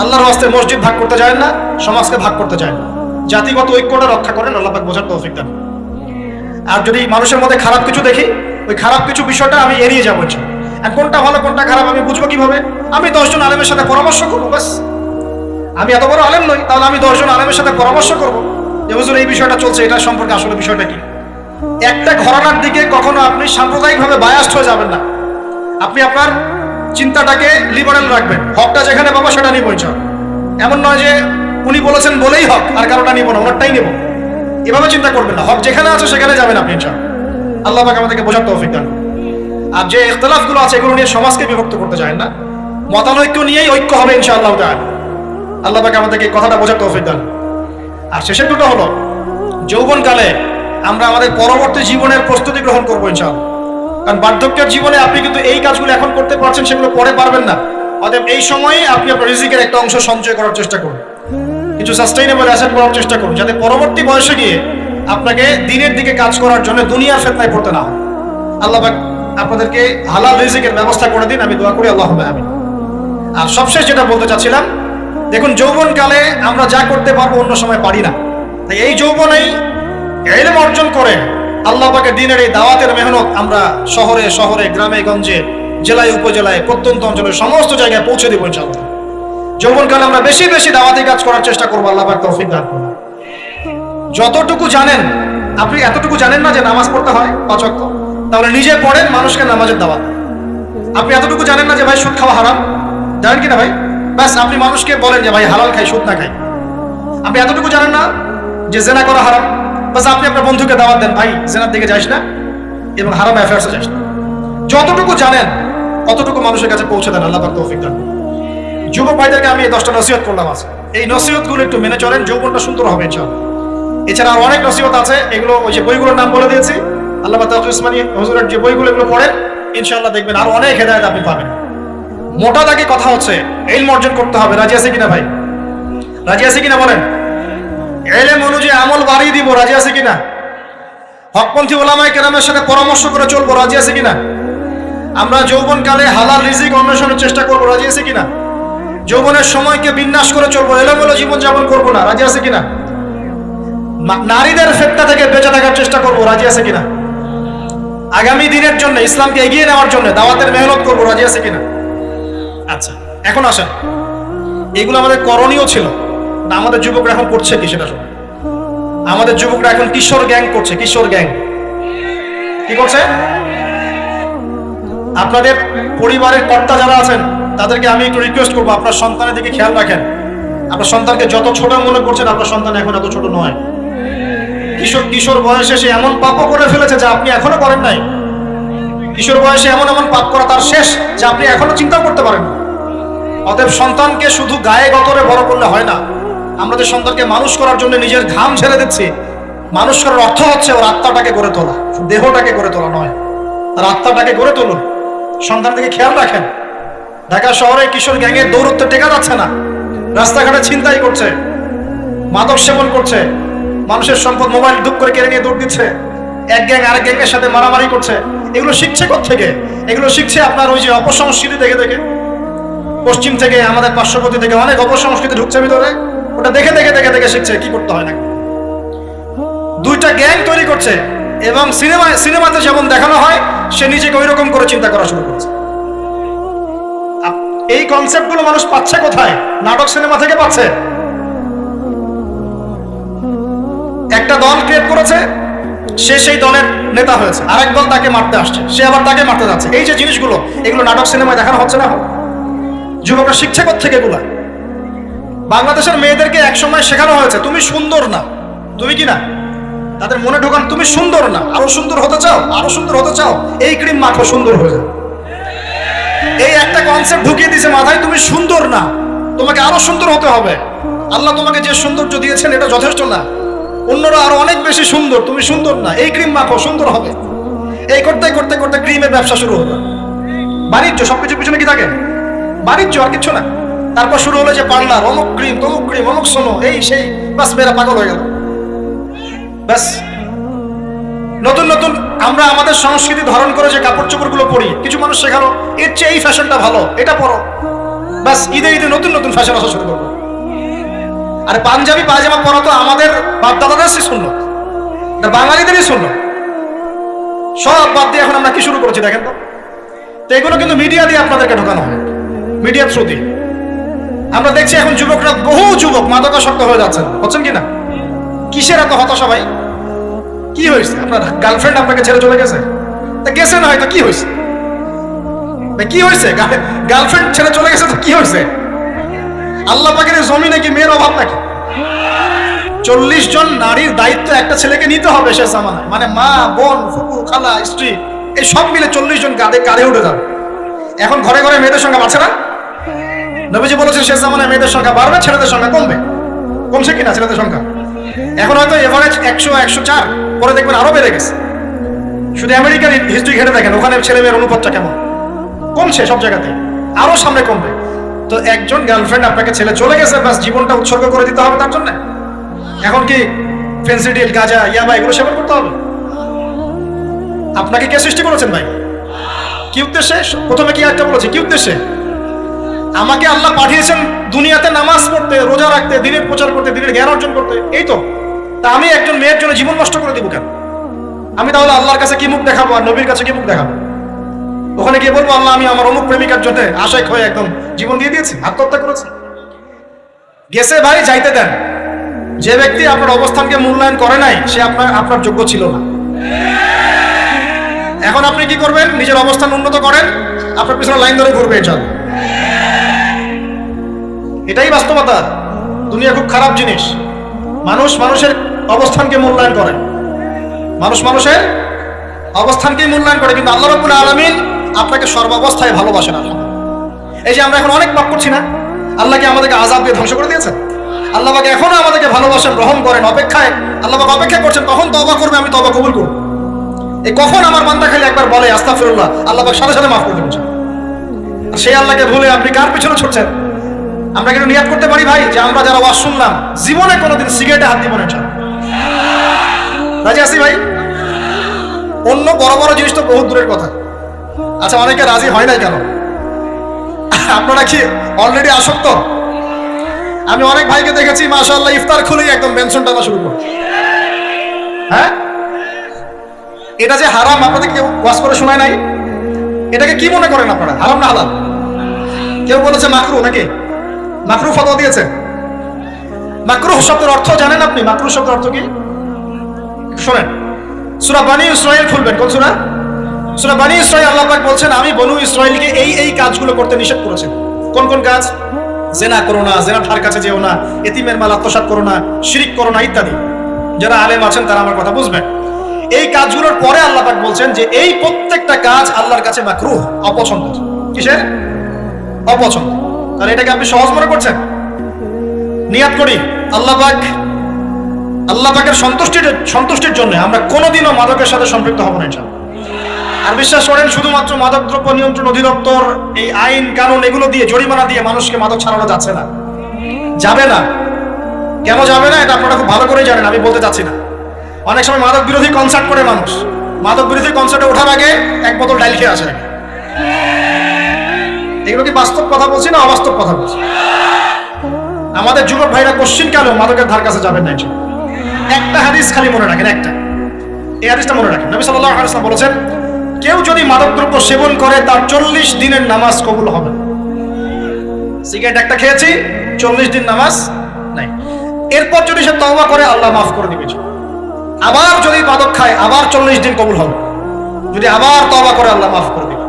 আল্লাহর ওয়াস্তে মসজিদ ভাগ করতে যায় না, সমাজকে ভাগ করতে যায় না। জাতিগত ঐক্যটা রক্ষা করেন, আল্লাহ পাক বোঝার তৌফিক দান। আর যদি মানুষের মধ্যে খারাপ কিছু দেখি, ওই খারাপ কিছু বিষয়টা আমি এড়িয়ে যাবো। আর কোনটা ভালো কোনটা খারাপ আমি বুঝবো কিভাবে? আমি 10 জন আলেমের সাথে পরামর্শ করবো, বাস। আমি এত বড় আলেম নই, তাহলে আমি 10 জন আলেমের সাথে পরামর্শ করবো যে হুজুর এই বিষয়টা চলছে, এটা সম্পর্কে আসলে বিষয়টা কি। একটা ঘরানার দিকে কখনো আপনি সাম্প্রদায়িকভাবে বায়াস্ট হয়ে যাবেন না। আপনি আপনার চিন্তাটাকে লিবারেল রাখবেন, হকটা যেখানে পাবো সেটা নিব ইনশাআল্লাহ। এমন নয় যে উনি বলেছেন বলেই হক আর কারোটা নিব না, ওনারটাই নেব, এভাবে চিন্তা করবেন না। হক যেখানে আছে সেখানে যাবেন আপনি ইনশাআল্লাহ। আল্লাহ পাক আমাদেরকে বোঝার তৌফিক দান। আর যে ইখতিলাফগুলো আছে এগুলো নিয়ে সমাজকে বিভক্ত করতে যায় না, মতানৈক্য নিয়েই ঐক্য হবে ইনশাআল্লাহ তাআলা। আল্লাহ পাক আমাদেরকে কথাটা বোঝার তৌফিক দান। আর শেষের দুটো হলো যৌবনকালে আমরা আমাদের পরবর্তী জীবনের প্রস্তুতি গ্রহণ করবো ইনশাআল্লাহ। কারণ বার্ধক্যের জীবনে আপনি কিন্তু এই কাজগুলো এখন করতে পারছেন, সেগুলো পরে পারবেন না। অতএব এই সময়ে আপনি আপনার রিজিকের একটা অংশ সঞ্চয় করার চেষ্টা করুন, কিছু সাস্টেইনেবল অ্যাসেট করার চেষ্টা করুন, যাতে পরবর্তী বয়সে গিয়ে আপনাকে দিনের দিকে কাজ করার জন্য দুনিয়ার ফিতনায় পড়তে না হয়। আল্লাহ পাক আপনাদেরকে হালাল রিজিকের ব্যবস্থা করে দিন, আমি দোয়া করি আল্লাহুম্মা আমিন। আর সবশেষ যেটা বলতে চাচ্ছিলাম, দেখুন যৌবনকালে আমরা যা করতে পারবো অন্য সময় পারি না। তাই এই যৌবনেই ইলম অর্জন করে আল্লাহ পাকের দ্বীনের এই দাওয়াতের মেহনত আমরা শহরে শহরে, গ্রামে গঞ্জে, জেলায় উপজেলায়, প্রত্যন্ত অঞ্চলের সমস্ত জায়গায় পৌঁছে দেবো ইনশাআল্লাহ। যৌবনকালে আমরা বেশি বেশি দাওয়াতি কাজ করার চেষ্টা করবো, আল্লাহ পাক তৌফিক দান করুন। যতটুকু জানেন, আপনি এতটুকু জানেন না যে নামাজ পড়তে হয় 5 ওয়াক্ত, তাহলে নিজে পড়েন, মানুষকে নামাজের দাওয়াত। আপনি এতটুকু জানেন না যে ভাই সুদ খাওয়া হারাম, জানেন কি না ভাই? ব্যাস আপনি মানুষকে বলেন যে ভাই হালাল খাই, সুদ না খাই। আপনি এতটুকু জানেন না যে জেনা করা হারাম, বাস আপনি আপনার বন্ধুকে দাওয়াত দেন, ভাই জেনার দিকে যাইস না এবং হারাম অ্যাফেয়ার্সে যাইস না। যতটুকু জানেন অতটুকু মানুষের কাছে পৌঁছে দেন। আল্লাহ পাক তৌফিক দান। যুবক ভাইদেরকে আমি এই 10টা নসিহত করলাম আছে, এই নসিহতগুলো একটু মেনে চলেন, যৌবনটা সুন্দর হবে ইনশাআল্লাহ। এছাড়া আর অনেক নসিহত আছে, এগুলো ওই যে বইগুলোর নাম বলে দিয়েছি, আল্লামা তাকি উসমানী হুজুরের যে বইগুলো, এগুলো পড়েন, ইনশাআল্লাহ দেখবেন আরো অনেক হেদায়েত আপনি পাবেন। মোটা দাগে কথা হচ্ছে ইলম অর্জন করতে হবে। রাজি আছে কিনা ভাই? রাজি আছে কিনা বলেন? ইলম অনুযায়ী আমল বাড়িয়ে দিব, রাজি আছে কিনা? হকপন্থী ওলামায়ে কেরামের সাথে পরামর্শ করে চলবো, রাজি আছে কিনা? আমরা যৌবনকালে হালাল রিজিক অন্বেষণের চেষ্টা করবো, রাজি আছে কিনা? যৌবনের সময়কে বিন্যাস করে চলবো, এলোমেলো জীবন যাপন করবো না, রাজি আছে কিনা? নারীদের ফেতনা থেকে বেঁচে থাকার চেষ্টা করবো, রাজি আছে কিনা? আগামী দিনের জন্য, ইসলামকে এগিয়ে নেওয়ার জন্য দাওয়াতের মেহনত করবো, রাজি আছে কিনা? আচ্ছা, এখন আসেন, এগুলো আমাদের করণীয় ছিল না, আমাদের যুবকরা এখন করছে কি সেটা শুনুন। আমাদের যুবকরা এখন কিশোর গ্যাং করছে। কিশোর গ্যাং কি করছে? আপনাদের পরিবারের কর্তা যারা আছেন তাদেরকে আমি একটু রিকোয়েস্ট করবো, আপনার সন্তানের দিকে খেয়াল রাখেন। আপনার সন্তানকে যত ছোট মনে করছেন, আপনার সন্তান এখন এত ছোট নয়। কিশোর বয়সে সে এমন পাপও করে ফেলেছে যা আপনি এখনো করেন নাই। কিশোর বয়সে এমন এমন পাপ করা তার শেষ যা আপনি এখনো চিন্তাও করতে পারেন না। অতএব সন্তানকে শুধু গায়ে গতরে বড় করলে হয় না, আমরা যে সন্তানকে মানুষ করার জন্য নিজের ঘাম ছেড়ে দিচ্ছি, মানুষ করার অর্থ হচ্ছে ওর আত্মাটাকে গড়ে তোলা, দেহটাকে গড়ে তোলা নয়, তার আত্মাটাকে গড়ে তুলুন। সন্তান থেকে খেয়াল রাখেন। ঢাকা শহরে কিশোর গ্যাংয়ের দৌরত্ব টেকা যাচ্ছে না, রাস্তাঘাটে ছিনতাই করছে, মাদক সেবন করছে, মানুষের সম্পদ মোবাইল দুপ করে কেড়ে নিয়ে দৌড় দিচ্ছে, এক গ্যাং আরেক গ্যাংয়ের সাথে মারামারি করছে। এগুলো শিখছে কোত্থেকে? এগুলো শিখছে আপনার ওই যে অপসংস্কৃতি দেখে দেখে। পশ্চিম থেকে, আমাদের পার্শ্ববর্তী থেকে অনেক অপসংস্কৃতি ঢুকছে ভিতরে, ওটা দেখে দেখে দেখে দেখে শিখছে কি করতে হয় না। দুইটা গ্যাং তৈরি করছে এবং সিনেমাতে যেমন দেখানো হয় সে নিজেকে ওই রকম করে চিন্তা করা শুরু করেছে। এই কনসেপ্টগুলো মানুষ পাচ্ছে কোথায়? নাটক সিনেমা থেকে পাচ্ছে। একটা দল ক্রিয়েট করেছে, সে সেই দলের নেতা হয়েছে, আরেক দল তাকে মারতে আসছে, সে আবার তাকে মারতে যাচ্ছে। এই যে জিনিসগুলো, এগুলো নাটক সিনেমায় দেখানো হচ্ছে না? যুবকরা শিখছে কোত্থেকে এগুলা? বাংলাদেশের মেয়েদেরকে একসময় শেখানো হয়েছে তুমি সুন্দর না, তুমি কি না, তাদের মনে ঢোকান তুমি সুন্দর না, আরো সুন্দর হতে চাও, আরো সুন্দর হতে চাও, এই ক্রিম মাখো সুন্দর হয়ে যাও। এই একটা কনসেপ্ট ঢুকিয়ে দিয়েছে মাথায়, তুমি সুন্দর না, তোমাকে আরো সুন্দর হতে হবে। আল্লাহ তোমাকে যে সৌন্দর্য দিয়েছেন এটা যথেষ্ট না, অন্যরা আরো অনেক বেশি সুন্দর, তুমি সুন্দর না, এই ক্রিম মাখো সুন্দর হবে। এই করতে করতে করতে ক্রিমের ব্যবসা শুরু হলো। বাণিজ্য, সবকিছু পিছনে কি থাকে? বাণিজ্য, আর কিছু না। তারপর শুরু হলো যে পার্লার, অমুক ক্রিম তমুক ক্রিম, অমুক সোনো, এই সেই, বাস মেয়েরা পাগল হয়ে গেল। ব্যাস নতুন নতুন আমরা আমাদের সংস্কৃতি ধারণ করে যে কাপড় চোপড় গুলো পরি, কিছু মানুষ শেখালো এর চেয়ে এই ফ্যাশনটা ভালো, এটা পরো। ব্যাস ঈদে ঈদে নতুন নতুন ফ্যাশন আসা শুরু করবো। আর পাঞ্জাবি পায়জামা পরা তো আমাদের বাপ দাদাদের সুন্নত, বাঙালিদেরই সুন্নত। সব বাদ দিয়ে এখন আমরা কি শুরু করেছি দেখেন তো এগুলো কিন্তু মিডিয়া দিয়ে আপনাদেরকে ঢোকানো হয়, মিডিয়ার থ্রু দিয়ে। আমরা দেখছি এখন যুবকরা, বহু যুবক মাদকাসক্ত হয়ে যাচ্ছেন, হচ্ছেন কিনা? কিসের এত হতাশা ভাই? কি হয়েছে? আপনার গার্লফ্রেন্ড আপনাকে ছেড়ে চলে গেছে? তা গেছে না হয়তো, কি হয়েছে? কি হয়েছে? গার্লফ্রেন্ড ছেড়ে চলে গেছে তো কি হয়েছে? আল্লাহ পাকের জমিনে কি মেয়ের অভাব নাকি? 40 জন নারীর দায়িত্ব একটা ছেলেকে নিতে হবে সে জামানায়, মানে মা, বোন, ফুপু, খালা, স্ত্রী, এই সব মিলে 40 জন কাঁধে উঠে যাবে। এখন ঘরে ঘরে মেয়েদের সংখ্যা বাড়ছে না? নবীজি বলেছেন শেষ জামানায় মেয়েদের সংখ্যা বাড়বে, ছেলেদের সংখ্যা কমবে। কমছে কিনা ছেলেদের সংখ্যা? এখন হয়তো এভারেজ 100, 104, পরে দেখবেন আরো বেড়ে গেছে। শুধু আমেরিকার হিস্ট্রি ঘেটে দেখেন, ওখানে ছেলে মেয়ের অনুপাতটা কেমন। কমছে সব জায়গাতে, আরো সামনে কমবে। তো একজন গার্লফ্রেন্ড আপনাকে ছেলে চলে গেছে, বাস জীবনটা উৎসর্গ করে দিতে হবে তার জন্য? এখন কি ফেন্সিডিল, গাঁজা, ইয়াবা এগুলো সেবন করতে হবে? আপনাকে কে সৃষ্টি করেছেন ভাই? কি উদ্দেশ্যে? প্রথমে কি একটা বলেছে, কি উদ্দেশ্যে? আমাকে আল্লাহ পাঠিয়েছেন দুনিয়াতে নামাজ পড়তে, রোজা রাখতে, দিনের প্রচার করতে, দিনের জ্ঞান অর্জন করতে, এই তো। তা আমি একজন মেয়ের জন্য জীবন নষ্ট করে দিব কেন? আমি তাহলে আল্লাহর কাছে কি মুখ দেখাবো আর নবীর কাছে কি মুখ দেখাবো? ওখানে গিয়ে বলবো আল্লাহ আমি আমার অমুক প্রেমিকার জন্য আশায় হয়ে একদম জীবন দিয়ে দিয়েছি, আত্মহত্যা করেছি? গেছে ভাই, যাইতে দেন, যে ব্যক্তি আপনার অবস্থানকে মূল্যায়ন করে নাই সে আপনার যোগ্য ছিল না। এখন আপনি কি করবেন? নিজের অবস্থান উন্নত করেন, আপনার পিছনে লাইন ধরে ঘুরবে ইনশাআল্লাহ। এটাই বাস্তবতা। দুনিয়া খুব খারাপ জিনিস। মানুষ মানুষের অবস্থানকে মূল্যায়ন করে, মানুষ মানুষের অবস্থানকে মূল্যায়ন করে, কিন্তু আল্লাহ রাব্বুল আলামিন আপনাকে সর্বাবস্থায় ভালোবাসেন। এই যে আমরা এখন অনেক পাপ করছি না, আল্লাহ কি আমাদেরকে আযাব দিয়ে ধ্বংস করে দিয়েছেন? আল্লাহ পাক এখনো আমাদেরকে ভালোবাসেন, রহম করেন, অপেক্ষায় আল্লাহ পাক অপেক্ষা করছেন কখন তওবা করবে, আমি তওবা কবুল করব। এই কখন আমার বান্দা খালি একবার বলে আস্তাগফিরুল্লাহ, আল্লাহ পাক সাথে সাথে মাফ করে দেবেন। আর সেই আল্লাহকে ভুলে আপনি কার পিছনে ছুটছেন? আমরা কিন্তু নিয়াত করতে পারি ভাই যে আমরা যারা ওয়াজ শুনলাম জীবনে কোনোদিন সিগারেটে হাত দিব না। রাজি আছি ভাই? অন্য বড় বড় জিনিস তো বহুত দূরের কথা। আচ্ছা, অনেকে রাজি হয় নাই কেন? আপনারা কি অলরেডি আসক্ত? আমি অনেক ভাইকে দেখেছি মাশাআল্লাহ ইফতার খুলেই একদম মেনশন টানা শুরু করে। হ্যাঁ, এটা যে হারাম আপনাদের কেউ ওয়াজ করে শোনায় নাই? এটাকে কি মনে করেন আপনারা, হারাম না হালাল? কেউ বলেছে মাকরু, নাকি মাকরু ফতোয়া দিয়েছে? মাকরুহ শব্দের অর্থ জানেন আপনি? মাকরুহ শব্দের অর্থ কি শোনেন। সূরা বনী ইসরাঈল খুলবেন। কোন সূরা? সূরা বনী ইসরাঈল। আল্লাহ পাক বলছেন আমি বনু ইসরাঈলকে এই কাজগুলো করতে নিষেধ করেছি। কোন কোন কাজ? জেনা করো না, জেনা ধার কাছে যেও না, এতিমের মাল আত্মসাৎ করো না, শিরিক করো না ইত্যাদি। যারা আলেম আছেন তারা আমার কথা বুঝবেন। এই কাজগুলোর পরে আল্লাহ পাক বলছেন যে এই প্রত্যেকটা কাজ আল্লাহর কাছে মাকরুহ, অপছন্দ। কিসের? অপছন্দ। তাহলে এটাকে আপনি সহজ মনে করছেন? নিয়াত করি আল্লাহ পাকের সন্তুষ্টির জন্য আমরা কোনোদিনও মাদকের সাথে সম্পৃক্ত হব না ইনশাআল্লাহ। আর বিশ্বাস করেন, শুধুমাত্র মাদকদ্রব্য নিয়ন্ত্রণ অধিদপ্তর এই আইন কানুন এগুলো দিয়ে, জরিমানা দিয়ে মানুষকে মাদক ছাড়ানো যাচ্ছে না, যাবে না। কেন যাবে না এটা আপনারা খুব ভালো করেই জানেন, আমি বলতে চাচ্ছি না। অনেক সময় মাদক বিরোধী কনসার্ট করে মানুষ, মাদক বিরোধী কনসার্টে ওঠার আগে এক বোতল ডাইল খেয়ে আসে। এগুলো কি বাস্তব কথা বলছি না অবাস্তব কথা বলছি? আমাদের যুবক ভাইরা কোশ্চিন কেন মাদকের ধার কাছে যাবেন না। একটা হাদিস খালি মনে রাখেন, এই হাদিসটা মনে রাখেন। নবী সাল্লাল্লাহু আলাইহি ওয়াসাল্লাম বলেছেন কেউ যদি মাদকদ্রব্য সেবন করে তার 40 দিনের নামাজ কবুল হবে। সিগারেট একটা খেয়েছি, 40 দিন নামাজ নাই। এরপর যদি সে তওবা করে আল্লাহ মাফ করে দিবে। আবার যদি মাদক খায় আবার 40 দিন কবুল হবে। যদি আবার তওবা করে আল্লাহ মাফ করে দিবে।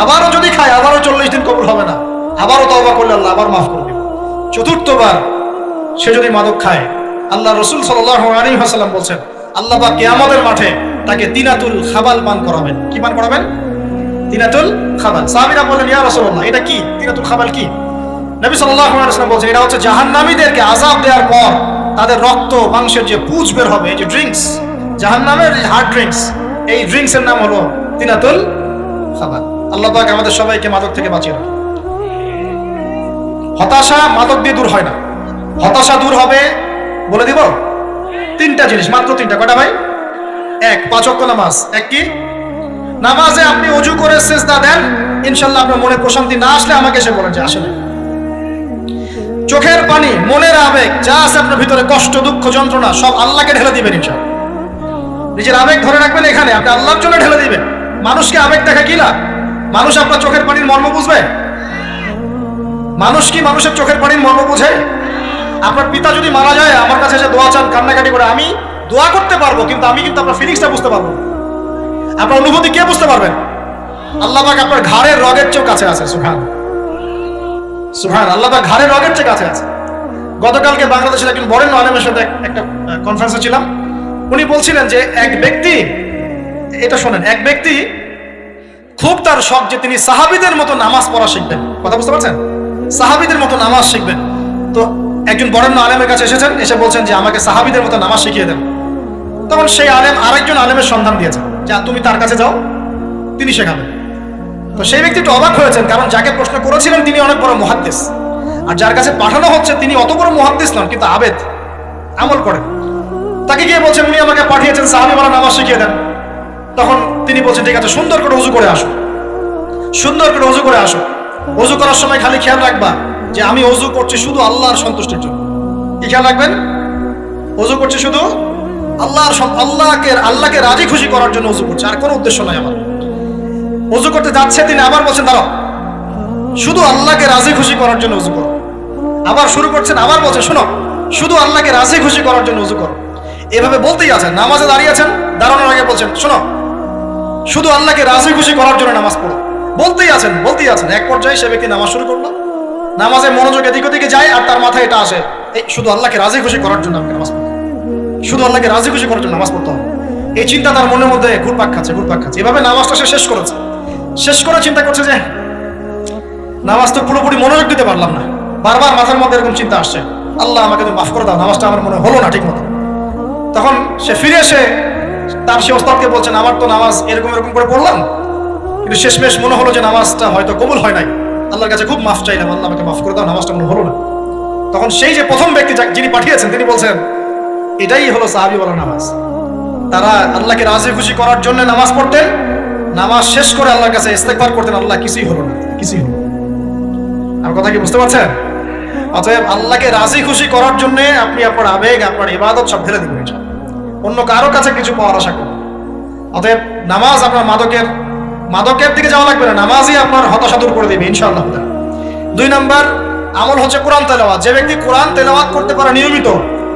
আবারও যদি খায় আবারও 40 দিন কবুল হবে না, আবারও তওবা করলে আল্লাহ আবার মাফ করে দিবে। চতুর্থবার সে যদি মাদক খায়, আল্লাহ রাসূল সাল্লাল্লাহু আলাইহি ওয়াসাল্লাম বলছেন আল্লাহ পাক কিয়ামতের মাঠে তাকে তিনাতুল খাবাল পান করাবেন। কি পান করাবেন? তিনাতুল খাবাল। সাহাবীরা বললেন ইয়া রাসূলুল্লাহ এটা কি? তিনাতুল খাবাল কি? নবী সাল্লাল্লাহু আলাইহি ওয়াসাল্লাম বলছেন এটা হচ্ছে জাহান্নামীদেরকে আযাব দেওয়ার পর তাদের রক্ত মাংসের যে পুঁজ বের হবে, এই যে ড্রিঙ্কস, জাহান্নামের হার্ড ড্রিঙ্কস, এই ড্রিঙ্কস এর নাম হলো তিনাতুল খাবাল। আল্লাহ পাক আমাদের সবাইকে মাদক থেকে বাঁচিয়ে রাখুন। হতাশা মাদক দিয়ে দূর হয় না। হতাশা দূর হবে বলে দিব 3টা জিনিস, মাত্র 3টা। কয়টা ভাই? 1, 5 ওয়াক্ত নামাজ। এক কি? নামাজে আপনি ওযু করে সিজদা দেন, ইনশাআল্লাহ আপনার মনে প্রশান্তি না আসলে আমাকে এসে বলেন যে আসলে। চোখের পানি, মনের আবেগ যা আছে আপনার ভিতরে, কষ্ট দুঃখ যন্ত্রণা সব আল্লাহকে ঢেলে দিবেন ইনশাআল্লাহ। নিজের আবেগ ধরে রাখবেন এখানে, আপনি আল্লাহর জন্য ঢেলে দিবেন। মানুষকে আবেগ দেখা কি না? মানুষ আপনার চোখের পানির মর্ম বুঝবে? মানুষ কি মানুষের চোখের পানির মর্ম বুঝে? আপনার পিতা যদি মারা যায় আমার কাছে এসে দোয়া চান, কান্নাকাটি করে, আমি দোয়া করতে পারবো কিন্তু আমি কিন্তু আপনার ফিলিংসটা বুঝতে পারবো না। আপনার অনুভূতি কে বুঝতে পারবেন? আল্লাহ পাক আপনার ঘাড়ের রগের চেয়ে কাছে আছে। সুবহান আল্লাহ পাক ঘাড়ের রগের চেয়ে কাছে আছে। গতকালকে বাংলাদেশের একজন বরেণ্য আলেমের সাথে একটা কনফারেন্সে ছিলাম। উনি বলছিলেন যে এক ব্যক্তি, এটা শোনেন, এক ব্যক্তি খুব তার শখ যে তিনি সাহাবীদের মতো নামাজ পড়া শিখবেন। কথা বুঝতে পারছেন? সাহাবীদের মতো নামাজ শিখবেন। তো একজন বরেণ্য আলেমের কাছে এসেছেন, এসে বলছেন যে আমাকে সাহাবীদের মতো নামাজ শিখিয়ে দেন। তখন সেই আলেম আরেকজন আলেমের সন্ধান দিয়েছেন, যা তুমি তার কাছে যাও, তিনি শেখাবেন। তো সেই ব্যক্তি একটু অবাক হয়েছেন, কারণ যাকে প্রশ্ন করেছিলেন তিনি অনেক বড় মুহাদ্দিস, আর যার কাছে পাঠানো হচ্ছে তিনি অত বড় মুহাদ্দিস নন কিন্তু আবেদ, আমল করেন। তাকে গিয়ে বলছেন উনি আমাকে পাঠিয়েছেন সাহাবীওয়ালা নামাজ শিখিয়ে দেন। তখন তিনি বলছেন ঠিক আছে, সুন্দর করে ওযু করে আসো, সুন্দর করে ওযু করে আসো। ওযু করার সময় খালি খেয়াল রাখবা যে আমি ওযু করছি শুধু আল্লাহর সন্তুষ্টির জন্য। কি খেয়াল রাখবেন? ওযু করছি শুধু আল্লাহকে রাজি খুশি করার জন্য ওযু করছে, আর কোনো উদ্দেশ্য নাই আমার। ওযু করতে যাচ্ছে তিনি আবার বলছেন দাঁড়াও, শুধু আল্লাহকে রাজি খুশি করার জন্য ওযু করো। আবার শুরু করছেন, আবার বলছেন শোনো, শুধু আল্লাহকে রাজি খুশি করার জন্য ওযু করো। এভাবে বলতেই আছেন, নামাজে দাঁড়িয়ে আছেন, দাঁড়ানোর আগে বলছেন শোনো শুধু আল্লাহকে রাজি খুশি করার জন্য নামাজ পড়ো, বলতেই আছেন। এক পর্যায়ে সে ব্যক্তি নামাজ শুরু করলো, নামাজে মনোযোগ এদিক ওদিকে যায় আর তার মাথায় এটা আসে, এই শুধু আল্লাহকে রাজি খুশি করার জন্য আমাকে নামাজ পড়তে হবে, শুধু আল্লাহকে রাজি খুশি করার জন্য নামাজ পড়তে হবে। এই চিন্তা তার মনের মধ্যে ঘুরপাক খাচ্ছে। এভাবে নামাজটা সে শেষ করেছে। শেষ করে চিন্তা করছে যে নামাজ তো পুরোপুরি মনোযোগ দিতে পারলাম না। বারবার মাথার মধ্যে এরকম চিন্তা আসছে, আল্লাহ আমাকে তুমি মাফ করে দাও, নামাজটা আমার মনে হলো না ঠিক মতো। তখন সে ফিরে এসে তার সে ওস্তাদকে বলছেন, আমার তো নামাজ এরকম করে পড়লাম, কিন্তু শেষমেশ মনে হলো যে নামাজটা হয়তো কবুল হয় নাই, আল্লাহর কাছে খুব মাফ চাইলাম, আল্লাহ আমাকে মাফ করে দাও, নামাজটা মনে হলো না। তখন সেই যে প্রথম ব্যক্তি যিনি পাঠিয়েছেন তিনি বলছেন, এটাই হলো সাহাবী বলা নামাজ। তারা আল্লাহকে রাজি খুশি করার জন্য নামাজ পড়তেন, নামাজ শেষ করে আল্লাহর কাছে ইস্তেগফার করতেন, আল্লাহ কিছুই হলো না, কিছুই হলো। আমার কথা কি বুঝতে পারছেন? অতএব আল্লাহকে রাজি খুশি করার জন্য আপনি আপনার আবেগ, আপনার ইবাদত সব ঢেলে দিবেন, অন্য কারো কাছে কিছু পাওয়ার আশা করুন। অতএব নামাজ আপনার মাদকের দিকে যাওয়া লাগবে না, নামাজই আপনার হতাশা দূর করে দেবে ইনশাআল্লাহ। 2 নম্বর আমল হচ্ছে কোরআন তেলাওয়াত। যে ব্যক্তি কোরআন তেলাওয়াত করতে পারে নিয়মিত,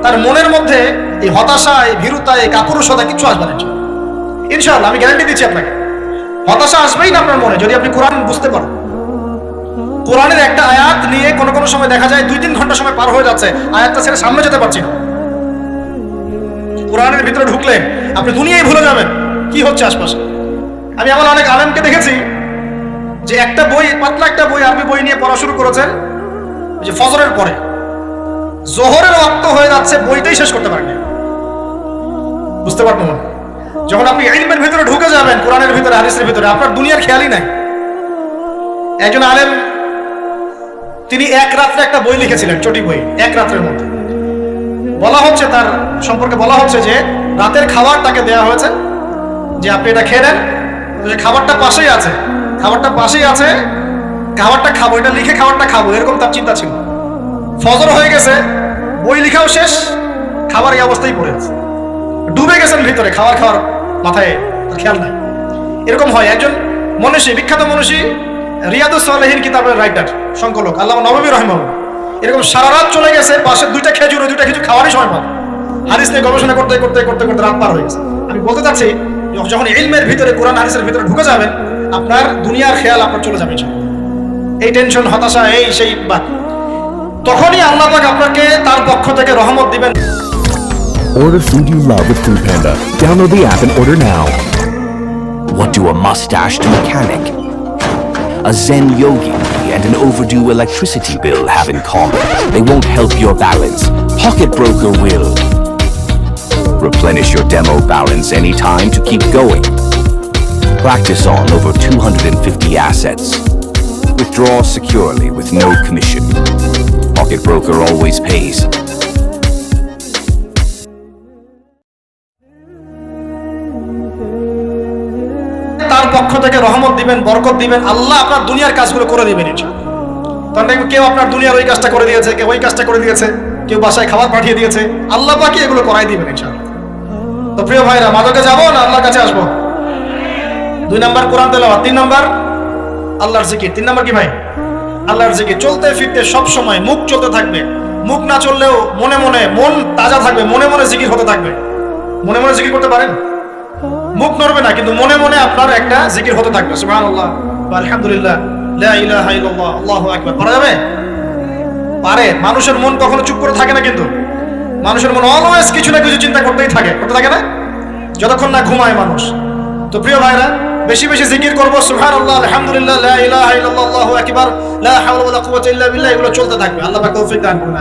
তার মনের মধ্যে এই হতাশা, এই ভীরুতা, এই কাপুরুষতা কিছু আসবে না ইনশাআল্লাহ। আমি গ্যারান্টি দিচ্ছি আপনাকে, হতাশা আসবেই না আপনার মনে যদি আপনি কোরআন বুঝতে পারেন। কোরআনের একটা আয়াত নিয়ে কোনো সময় দেখা যায় 2-3 ঘন্টা সময় পার হয়ে যাচ্ছে, আয়াতটা ছেড়ে সামনে যেতে পারছি না। কোরআনের ভিতরে ঢুকলে আপনি দুনিয়ায় ভুলে যাবেন কি হচ্ছে আশপাশে। আমি আমার অনেক আলেমকে দেখেছি যে একটা বই, পাতলা একটা বই, আরবি বই নিয়ে পড়া শুরু করেছেন, যে ফজরের পরে জোহরের ওয়াক্ত হয়ে যাচ্ছে, বইটাই শেষ করতে পারেন। বুঝতে পারবেন না? যখন আপনি ইলমের ভিতরে ঢুকে যাবেন, কোরআনের ভিতরে, হাদিসের ভিতরে, আপনার দুনিয়ার খেয়ালই নাই। একজন আলেম তিনি এক রাত্রে একটা বই লিখেছিলেন, চটি বই, এক রাত্রের মধ্যে। বলা হচ্ছে তার সম্পর্কে বলা হচ্ছে যে রাতের খাবার তাকে দেওয়া হয়েছে, যে আপনি এটা খেয়ে নেন, খাবারটা পাশেই আছে, খাবারটা খাবো, এটা লিখে খাবারটা খাবো, এরকম তার চিন্তা ছিল। ফজর হয়ে গেছে, বই লিখাও শেষ, খাবার এই অবস্থায় পড়ে আছে, ডুবে গেছেন ভিতরে, খাওয়ার মাথায় খেয়াল নাই। এরকম হয়। একজন মনীষী, বিখ্যাত মনীষী, রিয়াদুস সালেহীন কিতাবের রাইটার, সংকলক আল্লামা নববী রাহিমাহুল্লাহ, এরকম সারা রাত চলে গেছে, পাশে 2টা খেজুর খাওয়ারই সময় পান, হাদিস নিয়ে গবেষণা করতে রাত পার হয়ে গেছে। আমি বলতে চাচ্ছি, যখন ইলমের ভিতরে, কোরআন হাদিসের ভিতরে ঢুকে যাবেন, আপনার দুনিয়ার খেয়াল আপনার চলে যাবে, এই টেনশন, হতাশা, এই সেই বাদ, তখনই আল্লাহ পাক আপনাকে তার পক্ষ থেকে রহমত দিবেন। Order food you love with Food Panda. Download the app and order now. What do a mustached mechanic, a Zen yogi, and an overdue electricity bill have in common? They won't help your balance. Pocket Broker will. Replenish your demo balance anytime to keep going. Practice on over 250 assets. Withdraw securely with no commission. Pocket Broker always pays. তার পক্ষ থেকে রহমত দিবেন, বরকত দিবেন, আল্লাহ আপনার দুনিয়ার কাজগুলো করে দিবেন ইনশাআল্লাহ। তখন দেখবেন কেউ আপনার দুনিয়ার ওই কাজটা করে দিয়েছে, কেউ ওই কাজটা করে দিয়েছে, কেউ বাসায় খাবার পাঠিয়ে দিয়েছে, আল্লাহ পাকই এগুলো করাই দিবেন ইনশাআল্লাহ। তো প্রিয় ভাইরা, মাদকে যাবো না আল্লাহর কাছে আসবো? 2 নম্বর কোরআন তেলাওয়াত, 3 নম্বর আল্লাহর জিকির। 3 নম্বর কি ভাই? আল্লাহর জিকির। চলতে ফিরতে সব সময় মুখ চলতে থাকবে, মুখ না চললেও মনে মন তাজা থাকবে, মনে জিকির হতে থাকবে। মনে জিকির করতে পারেন? মুখ নড়বে না, কিন্তু মনে আপনার একটা জিকির হতে থাকবে, সুবহানাল্লাহ, আলহামদুলিল্লাহ, লা ইলাহা ইল্লাল্লাহ, আল্লাহু আকবার। পারা যাবে? পারে। মানুষের মন কখনো চুপ করে থাকে না, কিন্তু মানুষের মন অলওয়েজ কিছু না কিছু চিন্তা করতে থাকে না, যতক্ষণ না ঘুমায় মানুষ। তো প্রিয় ভাইরা, বেশি জিকির করবো, সুবহানাল্লাহ, আলহামদুলিল্লাহ, লা ইলাহা ইল্লাল্লাহ, আল্লাহু আকবার, লা হাওলা ওয়ালা কুওয়াতা ইল্লা বিল্লাহ, এগুলো চলতে থাকবে। আল্লাহ পাক তৌফিক দান করুন।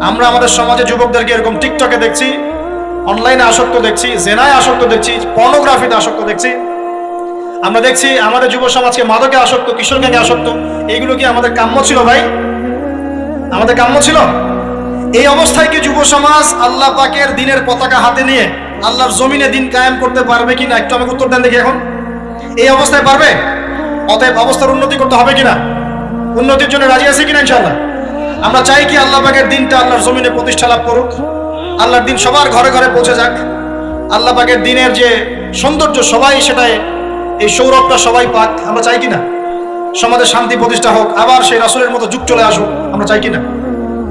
আমরা আমাদের সমাজে যুবকদেরকে এরকম টিকটকে দেখছি, অনলাইনে আসক্ত দেখছি, জেনায় আসক্ত দেখছি, পর্নোগ্রাফিতে আসক্ত দেখছি। আমরা দেখছি আমাদের যুব সমাজকে মাদকে আসক্ত, কিশোর গ্যাংয়ে আসক্ত। এইগুলো কি আমাদের কাম্য ছিল ভাই? আমাদের কাম্য ছিল? এই অবস্থায় কি যুব সমাজ আল্লাহ পাকের দিনের পতাকা হাতে নিয়ে আল্লাহর জমিনে দিন কায়েম করতে পারবে কিনা? একটু আমাকে উত্তর দেন দেখি। এখন এই অবস্থায় পারবে? অতএব অবস্থার উন্নতি করতে হবে কিনা? উন্নতির জন্য রাজি আছি কিনা ইনশাআল্লাহ? আমরা চাই কি আল্লাহ পাকের দিনটা আল্লাহর জমিনে প্রতিষ্ঠা লাভ করুক, আল্লাহর দিন সবার ঘরে ঘরে পৌঁছে যাক, আল্লাহ পাকের দিনের যে সৌন্দর্য সবাই সেটাই, এই সৌরভটা সবাই পাক, আমরা চাই কিনা? সমাজে শান্তি প্রতিষ্ঠা হোক, আবার সেই রাসূলের মতো যুগ চলে আসুক, আমরা চাই কিনা?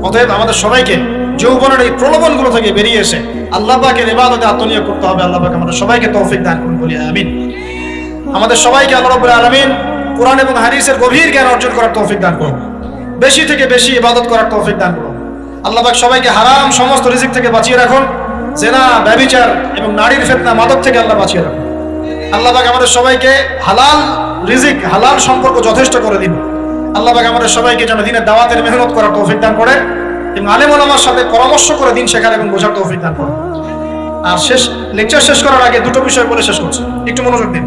অতএব আমাদের সবাইকে যৌবনের এই প্রলোভনগুলো থেকে বেরিয়ে এসে আল্লাহ পাকের ইবাদতে আত্মনিয়োগ করতে হবে। আল্লাহ পাক আমাদের সবাইকে তৌফিক দান করুন, বলি আমিন। আমাদের সবাইকে আল্লাহ রাব্বুল আলামিন কোরআন এবং হাদিসের গভীর জ্ঞান অর্জন করার তৌফিক দান করুন, বেশি থেকে বেশি ইবাদত করার তৌফিক দান করুন। আল্লাহ পাক সবাইকে হারাম সমস্ত রিজিক থেকে বাঁচিয়ে রাখুন, জেনা, ব্যভিচার এবং নারীর ফিতনা, মাদক থেকে আল্লাহ বাঁচিয়ে রাখুন। আল্লাহ পাক আমাদের সবাইকে হালাল রিজিক, হালাল সম্পর্ক যথেষ্ট করে দিন। আল্লাহ পাক আমাদের সবাইকে যেন দিনের দাওয়াতের মেহনত করার তৌফিক দান করে এবং আলেম ওলামার সাথে পরামর্শ করে দিন শেখার এবং বোঝার তৌফিক দান করে। আর লেকচার শেষ করার আগে দুটো বিষয় বলে শেষ করছি, একটু মনোযোগ দিন।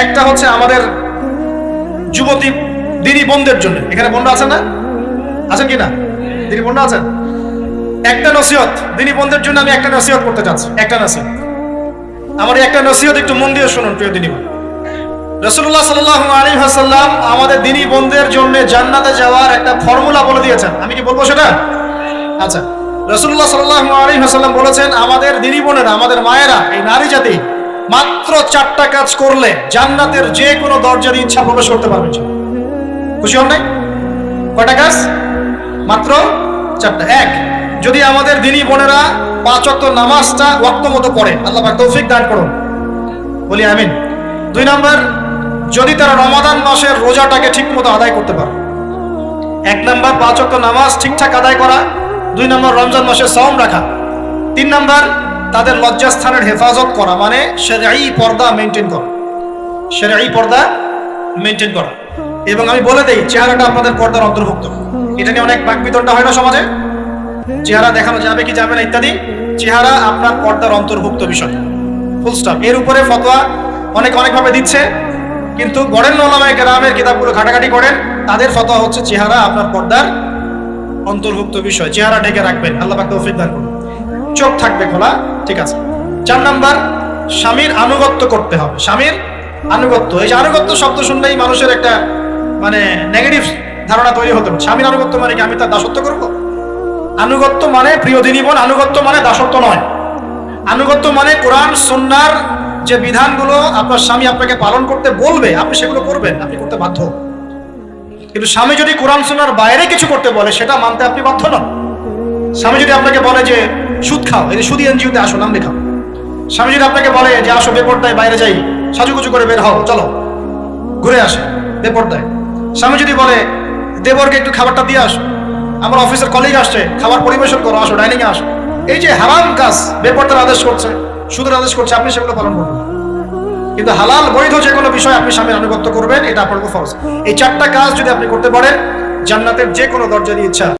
একটা হচ্ছে আমাদের যুবতী দিনী বোনদের জন্য, এখানে বোনরা আছেন না? আছেন কি না? দিনী বোনরা আছেন? একটা নসিহত দিনী বোনদের জন্য আমি একটা নসিহত করতে চাচ্ছি, একটা নসিহত। আমার এই একটা নসিহত একটু মন দিয়ে শুনুন প্রিয় দিনী বোন। রাসূলুল্লাহ সাল্লাল্লাহু আলাইহি ওয়াসাল্লাম আমাদের দিনী বোনদের জন্য জান্নাতে যাওয়ার একটা ফর্মুলা বলে দিয়েছেন। আমি কি বলবো সেটা? আচ্ছা, রাসূলুল্লাহ সাল্লাল্লাহু আলাইহি ওয়াসাল্লাম বলেছেন আমাদের দিনী বোনেরা, আমাদের মায়েরা, এই নারী জাতি মাত্র 4টা কাজ করলে জান্নাতের যে কোনো দরজা দিয়ে ইচ্ছা প্রবেশ করতে পারবে। খুশি হন নাই? কয়টা কাজ? মাত্র 4টা। এক, যদি আমাদের দিনী বোনেরা 5 ওয়াক্ত নামাজটা ওয়াক্ত মতো পড়ে, আল্লাহ পাক তৌফিক দান করুন, বলি আমিন। 2 নাম্বার, যদি তারা রমাদান মাসের রোজাটাকে ঠিক মতো আদায় করতে পারে। 1 নাম্বার 5 ওয়াক্ত নামাজ ঠিকঠাক আদায় করা, 2 নাম্বার রমজান মাসে সাওম রাখা, 3 নাম্বার তাদের লজ্জাস্থানের হেফাজত করা, মানে শরঈ পর্দা মেইনটেইন করা, শরঈ পর্দা মেইনটেইন করা। এবং আমি বলে দেই, চেহারাটা আপনাদের পর্দার অন্তর্ভুক্ত। এটা নিয়ে অনেক বাকবিতণ্ডা হয় না সমাজে, চেহারা দেখানো যাবে কি যাবে না ইত্যাদি। চেহারা আপনার পর্দার অন্তর্ভুক্ত বিষয়, ফুল স্টপ। এর উপরে ফতোয়া অনেকভাবে দিচ্ছে, কিন্তু বড়েন ওলামায়ে কেরামের কিতাবগুলো ঘাটাঘাটি করেন, তাদের ফতোয়া হচ্ছে চেহারা আপনার পর্দার অন্তর্ভুক্ত বিষয়, চেহারা ঢেকে রাখবেন, আল্লাহ পাক তৌফিক দান করুন। চোখ থাকবে খোলা, ঠিক আছে। 4 নাম্বার, স্বামীর আনুগত্য করতে হবে। স্বামীর আনুগত্য, এই যে আনুগত্য শব্দ শুনলেই মানুষের একটা মানে নেগেটিভ ধারণা তৈরি হতে পারে। স্বামীর আনুগত্য মানে কি আমি তার দাসত্ব করবো? আনুগত্য মানে, প্রিয় দিনী বোন, আনুগত্য মানে দাসত্ব নয়। আনুগত্য মানে কোরআন সুন্নাহর যে বিধানগুলো আপনার স্বামী আপনাকে পালন করতে বলবে, আপনি সেগুলো করবেন, আপনি করতে বাধ্য। কিন্তু স্বামী যদি কোরআন সুন্নাহর বাইরে কিছু করতে বলে, সেটা মানতে আপনি বাধ্য নন। স্বামী যদি আপনাকে বলে যে সুদ খাও, এই যে সুদী এনজিওতে আসো, নাম লেখাও। স্বামী যদি আপনাকে বলে যে আসো বেপরদায় বাইরে যাই, সাজুগুজু করে বের হও, চলো ঘুরে আসে বেপরদায়। স্বামী যদি বলে দেবরকে একটু খাবারটা দিয়ে আসো, আমার অফিসের কলিগ আসছে, খাবার পরিবেশন করো, আসো ডাইনিংয়ে আসো, এই যে হারাম কাজ, বেপরদার আদেশ করছে, সুদের আদেশ করছে, আপনি সেগুলো পালন করবেন। কিন্তু হালাল বৈধ যে কোনো বিষয় আপনি স্বামীর আনুগত্য করবেন, এটা আপনার ফরজ। এই 4টা কাজ যদি আপনি করতে পারেন, জান্নাতের যে কোনো দরজা দিয়ে ইচ্ছা